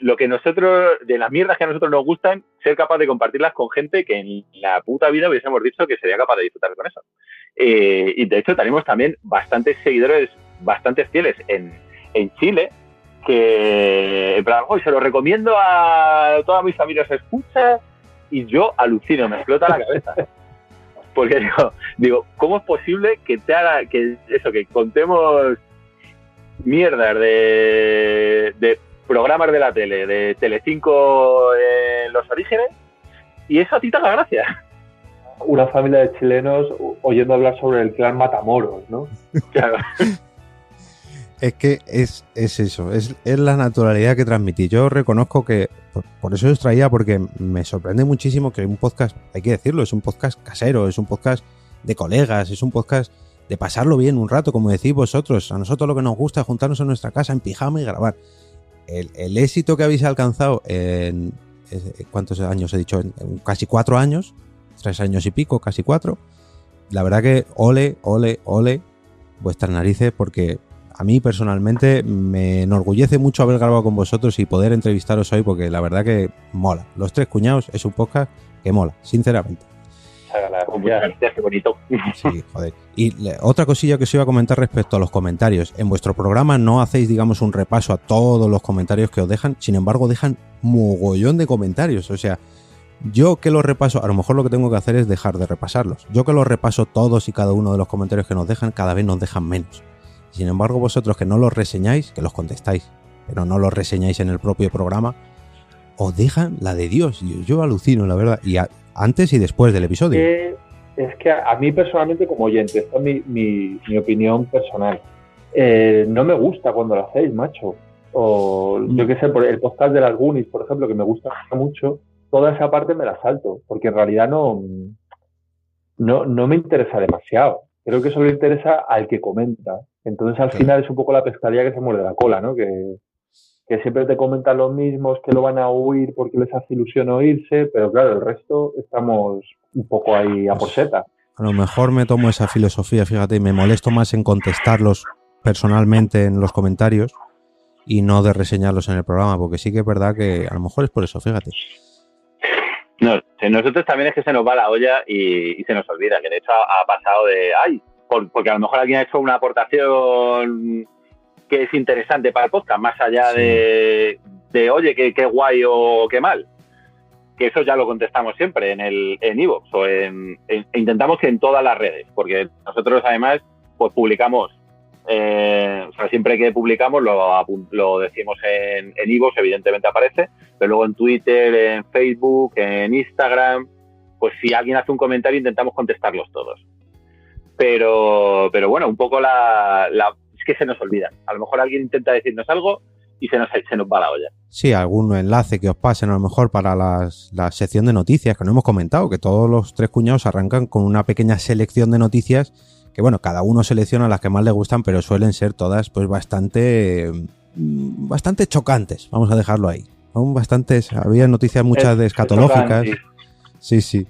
lo que nosotros, de las mierdas que a nosotros nos gustan, ser capaz de compartirlas con gente que en la puta vida hubiésemos dicho que sería capaz de disfrutar con eso. Y de hecho tenemos también bastantes seguidores, bastantes fieles en Chile, que en plan, se lo recomiendo a toda mi familia, se escucha, y yo alucino, me explota la cabeza. Porque digo, ¿cómo es posible que que contemos mierdas de programas de la tele, de Telecinco en los orígenes, y eso a ti te haga gracia? Una familia de chilenos oyendo hablar sobre el clan Matamoros, ¿no? Claro. Es que es eso, es la naturalidad que transmití. Yo reconozco que, por eso os traía, porque me sorprende muchísimo que un podcast, hay que decirlo, es un podcast casero, es un podcast de colegas, es un podcast de pasarlo bien un rato, como decís vosotros. A nosotros lo que nos gusta es juntarnos en nuestra casa en pijama y grabar. El éxito que habéis alcanzado en ¿cuántos años he dicho? En casi 4 años, 3 años y pico, casi 4. La verdad que ole vuestras narices, porque a mí personalmente me enorgullece mucho haber grabado con vosotros y poder entrevistaros hoy, porque la verdad que mola. Los Tres Cuñados es un podcast que mola, sinceramente. Qué bonito. Sí, joder. Y otra cosilla que os iba a comentar respecto a los comentarios. En vuestro programa no hacéis, digamos, un repaso a todos los comentarios que os dejan, sin embargo dejan mogollón de comentarios. O sea, yo que los repaso, a lo mejor lo que tengo que hacer es dejar de repasarlos. Yo que los repaso todos y cada uno de los comentarios que nos dejan, cada vez nos dejan menos. Sin embargo, vosotros que no los reseñáis, que los contestáis, pero no los reseñáis en el propio programa, os dejan la de Dios. Yo alucino, la verdad. Y antes y después del episodio. Es que a mí personalmente, como oyente, esta es mi opinión personal. No me gusta cuando lo hacéis, macho. O yo qué sé, por el podcast de las Goonies, por ejemplo, que me gusta mucho, toda esa parte me la salto, porque en realidad no me interesa demasiado. Creo que eso le interesa al que comenta. Entonces, al final es un poco la pescadilla que se muerde la cola, ¿no? Que siempre te comentan los mismos, que lo van a oír porque les hace ilusión oírse, pero claro, el resto estamos un poco ahí a por seta. A lo mejor me tomo esa filosofía, fíjate, y me molesto más en contestarlos personalmente en los comentarios y no de reseñarlos en el programa, porque sí que es verdad que a lo mejor es por eso, fíjate. No, nosotros también es que se nos va la olla y se nos olvida, que de hecho ha pasado porque a lo mejor alguien ha hecho una aportación que es interesante para el podcast, más allá de oye, qué guay o qué mal. Que eso ya lo contestamos siempre en iVoox o intentamos que en todas las redes, porque nosotros además pues publicamos, siempre que publicamos lo decimos en iVoox, evidentemente aparece, pero luego en Twitter, en Facebook, en Instagram, pues si alguien hace un comentario intentamos contestarlos todos. Pero bueno, un poco es que se nos olvida. A lo mejor alguien intenta decirnos algo y se nos va la olla. Sí, algún enlace que os pasen a lo mejor para la sección de noticias que no hemos comentado, que todos los Tres Cuñados arrancan con una pequeña selección de noticias que, bueno, cada uno selecciona las que más le gustan, pero suelen ser todas pues bastante chocantes, vamos a dejarlo ahí. Son bastantes, había noticias muchas de escatológicas. Sí.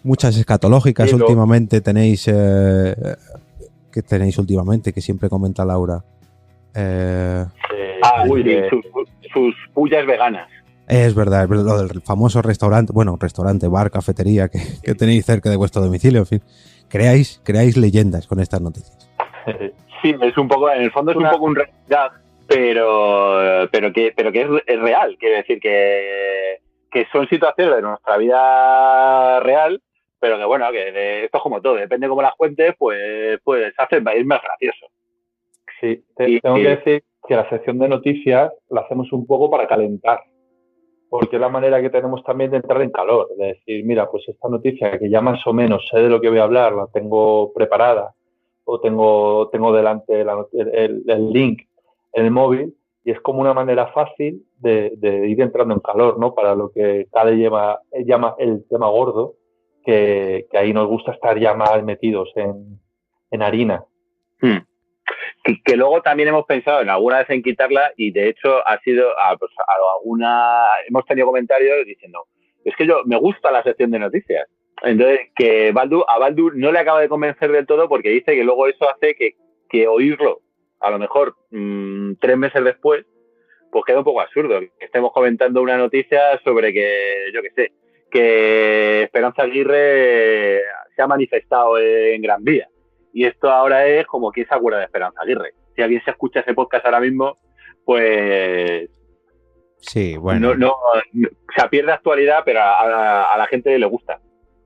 Muchas escatológicas últimamente tenéis. ¿Qué tenéis últimamente? Que siempre comenta Laura. Sus pullas veganas. Es verdad, lo del famoso restaurante, bar, cafetería que tenéis cerca de vuestro domicilio, en fin. Creáis leyendas con estas noticias. Sí, es un poco, en el fondo es un poco un gag, pero que es real. Quiero decir que son situaciones de nuestra vida real, pero que bueno, esto es como todo, depende cómo las cuentes, pues hace ir más gracioso. Sí, tengo que decir que la sección de noticias la hacemos un poco para calentar, porque es la manera que tenemos también de entrar en calor, de decir, mira, pues esta noticia que ya más o menos sé de lo que voy a hablar, la tengo preparada, o tengo delante el link en el móvil, y es como una manera fácil de ir entrando en calor, ¿no? Para lo que Cade llama el tema gordo, que ahí nos gusta estar ya más metidos en harina. Que luego también hemos pensado en alguna vez en quitarla, y de hecho ha sido hemos tenido comentarios diciendo, es que me gusta la sección de noticias. Entonces, que a Baldu no le acaba de convencer del todo, porque dice que luego eso hace que oírlo, a lo mejor 3 meses después, pues queda un poco absurdo. Que estemos comentando una noticia sobre que Esperanza Aguirre se ha manifestado en Gran Vía. Y esto ahora es como quién se acuerda de Esperanza Aguirre. Si alguien se escucha ese podcast ahora mismo, pues... Sí, bueno. Se pierde actualidad, pero a la gente le gusta.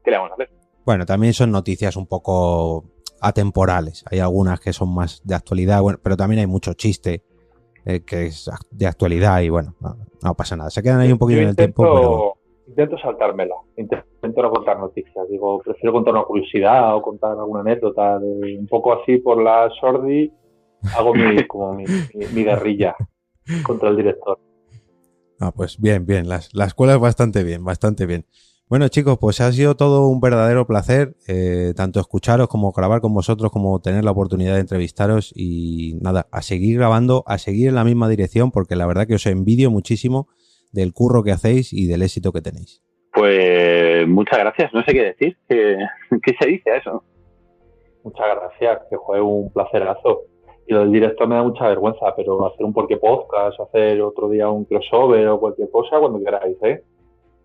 ¿Qué le vamos a hacer? Bueno, también son noticias un poco atemporales. Hay algunas que son más de actualidad, bueno, pero también hay mucho chiste que es de actualidad y bueno, no pasa nada. Se quedan ahí un poquito en el tiempo, pero... Intento saltármela, intento no contar noticias. Digo, prefiero contar una curiosidad o contar alguna anécdota, un poco así por la sordi. Hago mi guerrilla contra el director. Ah, pues bien, la escuela es bastante bien. Bueno, chicos, pues ha sido todo un verdadero placer, tanto escucharos como grabar con vosotros, como tener la oportunidad de entrevistaros y nada, a seguir grabando, a seguir en la misma dirección, porque la verdad que os envidio muchísimo del curro que hacéis y del éxito que tenéis. Pues muchas gracias, no sé qué decir. ¿Qué se dice a eso? Muchas gracias, que fue un placerazo. Y lo del directo me da mucha vergüenza, pero hacer un Porqué Podcast, hacer otro día un crossover o cualquier cosa, cuando queráis, ¿eh?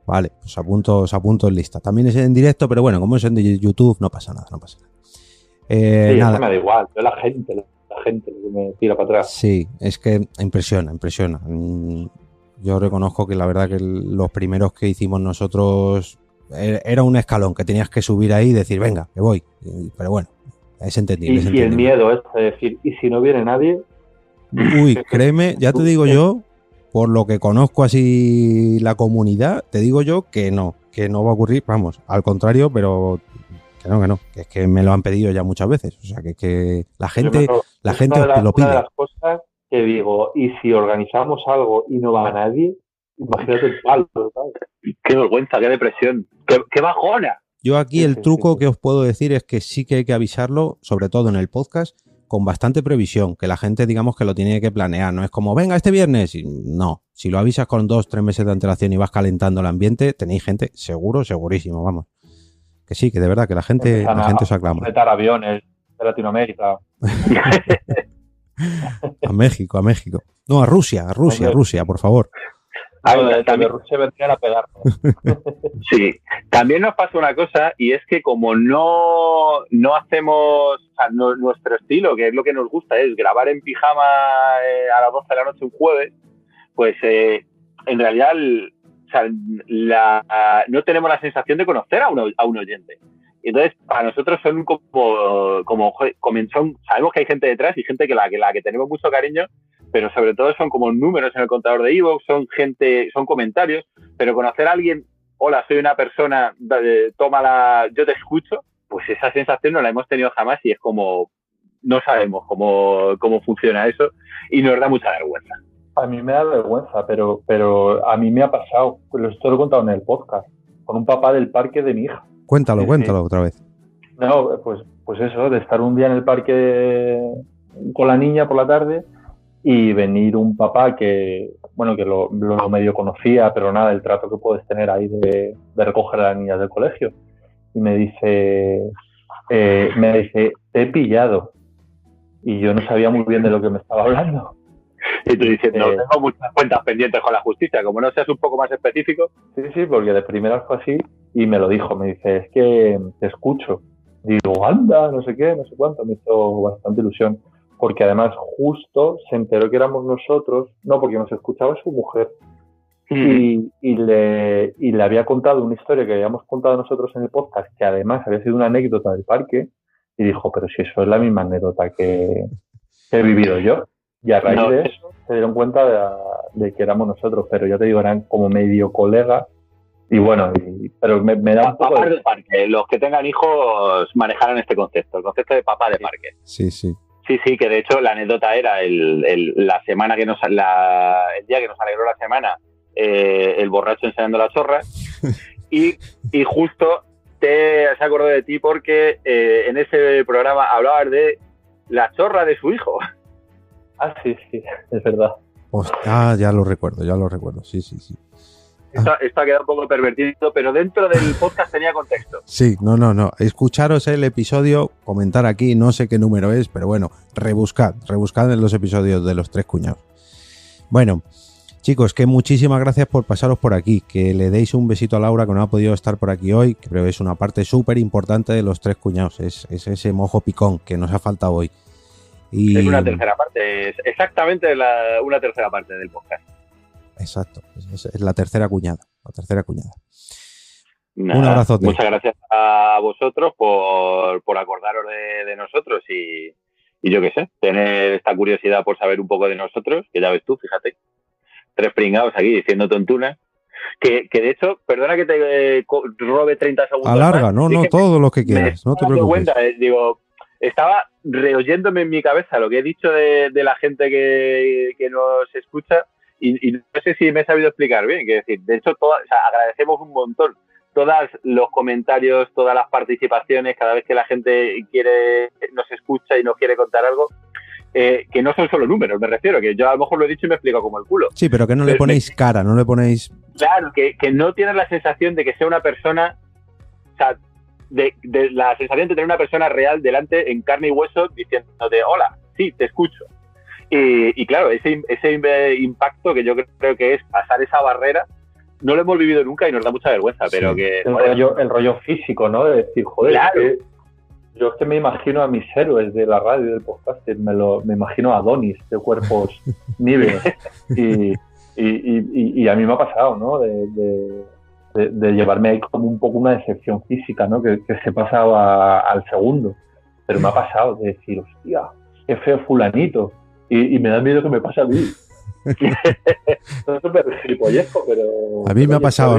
Vale, pues os apunto en lista. También es en directo, pero bueno, como es en YouTube, no pasa nada. Sí, nada. Me da igual, yo la gente lo que me tira para atrás. Sí, es que impresiona. Yo reconozco que la verdad que los primeros que hicimos nosotros era un escalón que tenías que subir ahí y decir, venga, que voy. Pero bueno, es entendible. Y el miedo es de decir, ¿y si no viene nadie? Uy, créeme, ya te digo yo, por lo que conozco así la comunidad, te digo yo que no va a ocurrir, vamos, al contrario, pero que no, que es que me lo han pedido ya muchas veces. O sea, que la gente te lo pide. Una de las cosas que digo, y si organizamos algo y no va a nadie, imagínate el palo, ¿sabes? Qué vergüenza, qué depresión, qué bajona. Yo aquí el truco que os puedo decir es que sí que hay que avisarlo, sobre todo en el podcast, con bastante previsión, que la gente digamos que lo tiene que planear, no es como, venga, este viernes, no, si lo avisas con 2-3 meses de antelación y vas calentando el ambiente, tenéis gente segurísimo, vamos. Que sí, que de verdad, que la gente se aclama. Completar aviones de Latinoamérica. A México. No, a Rusia, por favor. También Rusia vendrían a pegarnos. Sí, también nos pasa una cosa, y es que como no hacemos, o sea, nuestro estilo, que es lo que nos gusta, es grabar en pijama a las 12 de la noche un jueves, pues en realidad no tenemos la sensación de conocer a un oyente. Entonces, para nosotros son sabemos que hay gente detrás y gente que la que tenemos mucho cariño, pero sobre todo son como números en el contador de iVoox, son comentarios, pero conocer a alguien, hola, soy una persona, tómala, yo te escucho, pues esa sensación no la hemos tenido jamás y es como, no sabemos cómo funciona eso y nos da mucha vergüenza. A mí me da vergüenza, pero a mí me ha pasado, esto lo he contado en el podcast, con un papá del parque de mi hija. Cuéntalo otra vez. No, pues eso, de estar un día en el parque con la niña por la tarde y venir un papá que lo medio conocía, pero nada, el trato que puedes tener ahí de recoger a las niñas del colegio. Y me dice, te he pillado. Y yo no sabía muy bien de lo que me estaba hablando. Y tú dices, no, tengo muchas cuentas pendientes con la justicia, como no seas un poco más específico. Sí, porque de primeras fue así y me lo dijo, me dice, es que te escucho. Digo, anda, no sé qué, no sé cuánto, me hizo bastante ilusión, porque además justo se enteró que éramos nosotros, no, porque nos escuchaba su mujer, y le había contado una historia que habíamos contado nosotros en el podcast, que además había sido una anécdota del parque, y dijo, pero si eso es la misma anécdota que he vivido yo. Y a raíz de eso se dieron cuenta de que éramos nosotros, pero ya te digo, eran como medio colegas. Y bueno, pero me da un poco papá de parque. Los que tengan hijos manejarán este concepto, el concepto de papá de parque. Sí. Sí, que de hecho la anécdota era la semana el día que nos alegró la semana, el borracho enseñando la chorra. y justo se acordó de ti porque en ese programa hablabas de la chorra de su hijo. Ah, sí, es verdad. Ya lo recuerdo, sí. Esto ha quedado un poco pervertido, pero dentro del podcast tenía contexto. Sí, no. Escucharos el episodio, comentar aquí, no sé qué número es, pero bueno, rebuscad en los episodios de los tres cuñados. Bueno, chicos, que muchísimas gracias por pasaros por aquí, que le deis un besito a Laura, que no ha podido estar por aquí hoy, que creo que es una parte súper importante de los tres cuñados, es ese mojo picón que nos ha faltado hoy. Y... Es una tercera parte, es exactamente una tercera parte del podcast. Exacto, es la tercera cuñada. Nada, un abrazote. Muchas gracias a vosotros por acordaros de nosotros y yo qué sé, tener esta curiosidad por saber un poco de nosotros, que ya ves tú, fíjate, 3 pringados aquí diciendo tontunas, que de hecho, perdona que te robe 30 segundos. Alarga, más, no, todo lo que quieras, no te preocupes. Estaba reoyéndome en mi cabeza lo que he dicho de la gente que nos escucha y no sé si me he sabido explicar bien. Que decir, de hecho, agradecemos un montón todos los comentarios, todas las participaciones, cada vez que la gente nos escucha y nos quiere contar algo, que no son solo números, me refiero, que yo a lo mejor lo he dicho y me explico como el culo. Sí, pero que no le ponéis cara, no le ponéis... Claro, que no tienes la sensación de que sea una persona, o sea, de la sensación de tener una persona real delante en carne y hueso diciéndote, hola, sí, te escucho. Y claro, ese impacto que yo creo que es pasar esa barrera, no lo hemos vivido nunca y nos da mucha vergüenza, pero sí, que... El rollo físico, ¿no? De decir, joder, claro. Yo es que me imagino a mis héroes de la radio y del podcast, me imagino a Adonis de cuerpos níveis y a mí me ha pasado, ¿no? De llevarme ahí como un poco una decepción física, ¿no? Que se pasaba al segundo, pero me ha pasado de decir, hostia, qué feo fulanito, y me da miedo que me pase a mí. No es súper gilipollesco, pero... A mí me ha pasado,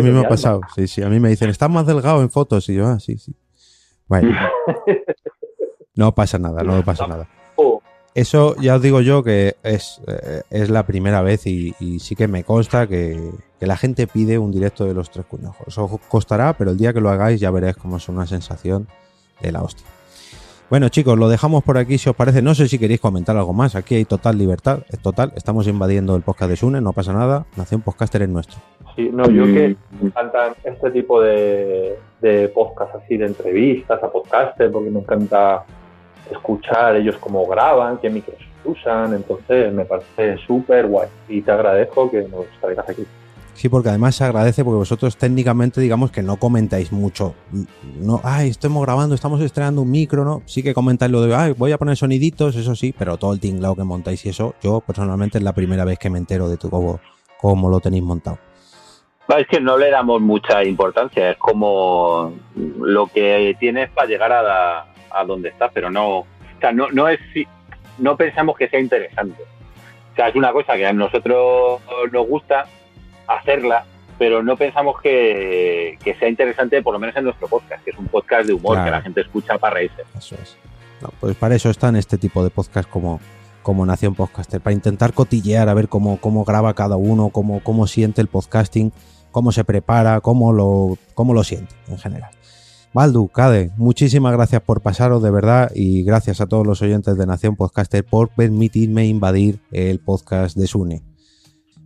sí, a mí me dicen, estás más delgado en fotos, y yo, sí. Bueno, no pasa nada. Eso ya os digo yo que es la primera vez y sí que me consta que la gente pide un directo de los tres cuñados. Eso os costará, pero el día que lo hagáis ya veréis cómo es una sensación de la hostia. Bueno, chicos, lo dejamos por aquí si os parece. No sé si queréis comentar algo más. Aquí hay total libertad, es total. Estamos invadiendo el podcast de Sune, no pasa nada. Nación Podcaster es nuestro. Sí, no, yo que me encantan este tipo de podcast así, de entrevistas a podcaster, porque me encanta escuchar ellos cómo graban, qué micros usan, entonces me parece súper guay y te agradezco que nos traigas aquí. Sí, porque además se agradece porque vosotros técnicamente digamos que no comentáis mucho. No, estamos grabando, estamos estrenando un micro, ¿no? Sí que comentáis lo de, voy a poner soniditos, eso sí, pero todo el tinglao que montáis y eso, yo personalmente es la primera vez que me entero de cómo lo tenéis montado. Es que no le damos mucha importancia, es como lo que tienes para llegar a donde estás, pero no, o sea, no pensamos que sea interesante. O sea, es una cosa que a nosotros nos gusta hacerla, pero no pensamos que sea interesante, por lo menos en nuestro podcast, que es un podcast de humor, claro, que la gente escucha para reírse. Eso es. No, pues para eso están este tipo de podcast como Nación Podcaster, para intentar cotillear a ver cómo graba cada uno, cómo siente el podcasting, cómo se prepara, cómo lo siente en general. Baldu, Cade, muchísimas gracias por pasaros de verdad y gracias a todos los oyentes de Nación Podcaster por permitirme invadir el podcast de Sune.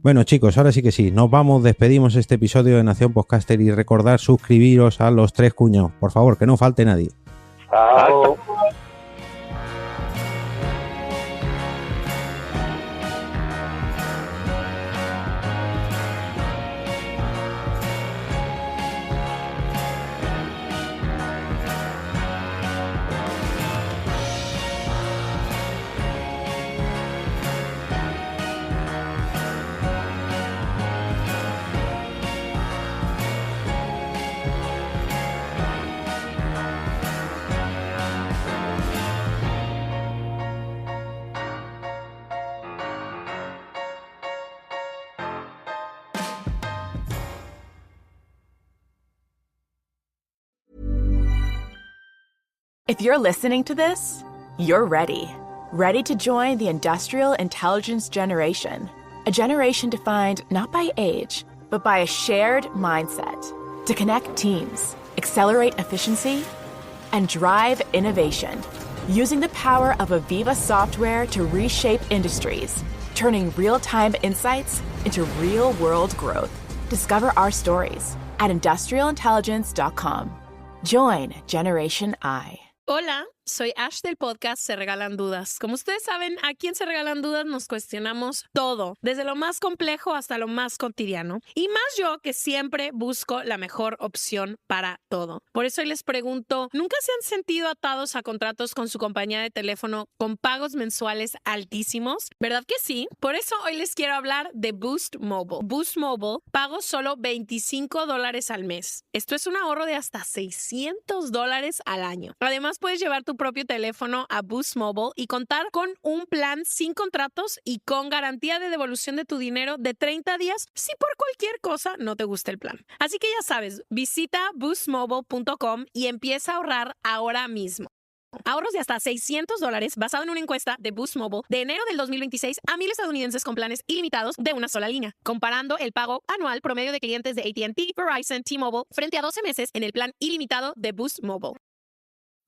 Bueno, chicos, ahora sí que sí, nos vamos, despedimos este episodio de Nación Podcaster y recordad suscribiros a los tres cuñados, por favor, que no falte nadie. Chao. If you're listening to this, you're ready. Ready to join the industrial intelligence generation. A generation defined not by age, but by a shared mindset. To connect teams, accelerate efficiency, and drive innovation. Using the power of Aviva software to reshape industries, turning real-time insights into real-world growth. Discover our stories at industrialintelligence.com. Join Generation I. Hola, soy Ash del podcast Se Regalan Dudas. Como ustedes saben, aquí en Se Regalan Dudas nos cuestionamos todo, desde lo más complejo hasta lo más cotidiano. Y más yo que siempre busco la mejor opción para todo. Por eso hoy les pregunto, ¿nunca se han sentido atados a contratos con su compañía de teléfono con pagos mensuales altísimos? ¿Verdad que sí? Por eso hoy les quiero hablar de Boost Mobile. Boost Mobile pago solo $25 al mes. Esto es un ahorro de hasta $600 al año. Además, puedes llevar tu propio teléfono a Boost Mobile y contar con un plan sin contratos y con garantía de devolución de tu dinero de 30 días si por cualquier cosa no te gusta el plan. Así que ya sabes, visita boostmobile.com y empieza a ahorrar ahora mismo. Ahorros de hasta $600 basado en una encuesta de Boost Mobile de enero del 2026 a 1,000 estadounidenses con planes ilimitados de una sola línea, comparando el pago anual promedio de clientes de AT&T, Verizon, T-Mobile frente a 12 meses en el plan ilimitado de Boost Mobile.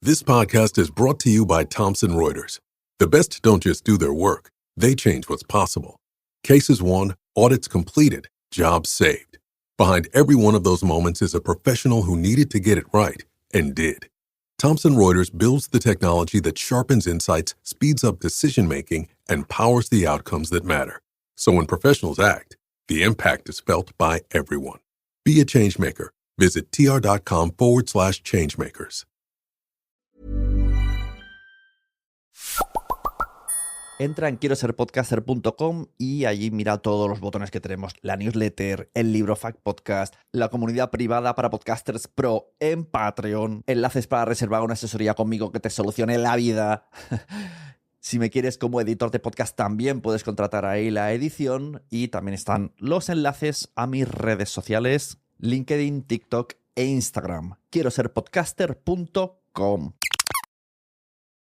This podcast is brought to you by Thomson Reuters. The best don't just do their work, they change what's possible. Cases won, audits completed, jobs saved. Behind every one of those moments is a professional who needed to get it right and did. Thomson Reuters builds the technology that sharpens insights, speeds up decision-making, and powers the outcomes that matter. So when professionals act, the impact is felt by everyone. Be a changemaker. Visit tr.com/changemakers. Entra en quiero ser podcaster.com y allí mira todos los botones que tenemos. La newsletter, el libro Fact Podcast, la comunidad privada para podcasters pro en Patreon, enlaces para reservar una asesoría conmigo que te solucione la vida. Si me quieres como editor de podcast también puedes contratar ahí la edición y también están los enlaces a mis redes sociales, LinkedIn, TikTok e Instagram. Quiero ser podcaster.com.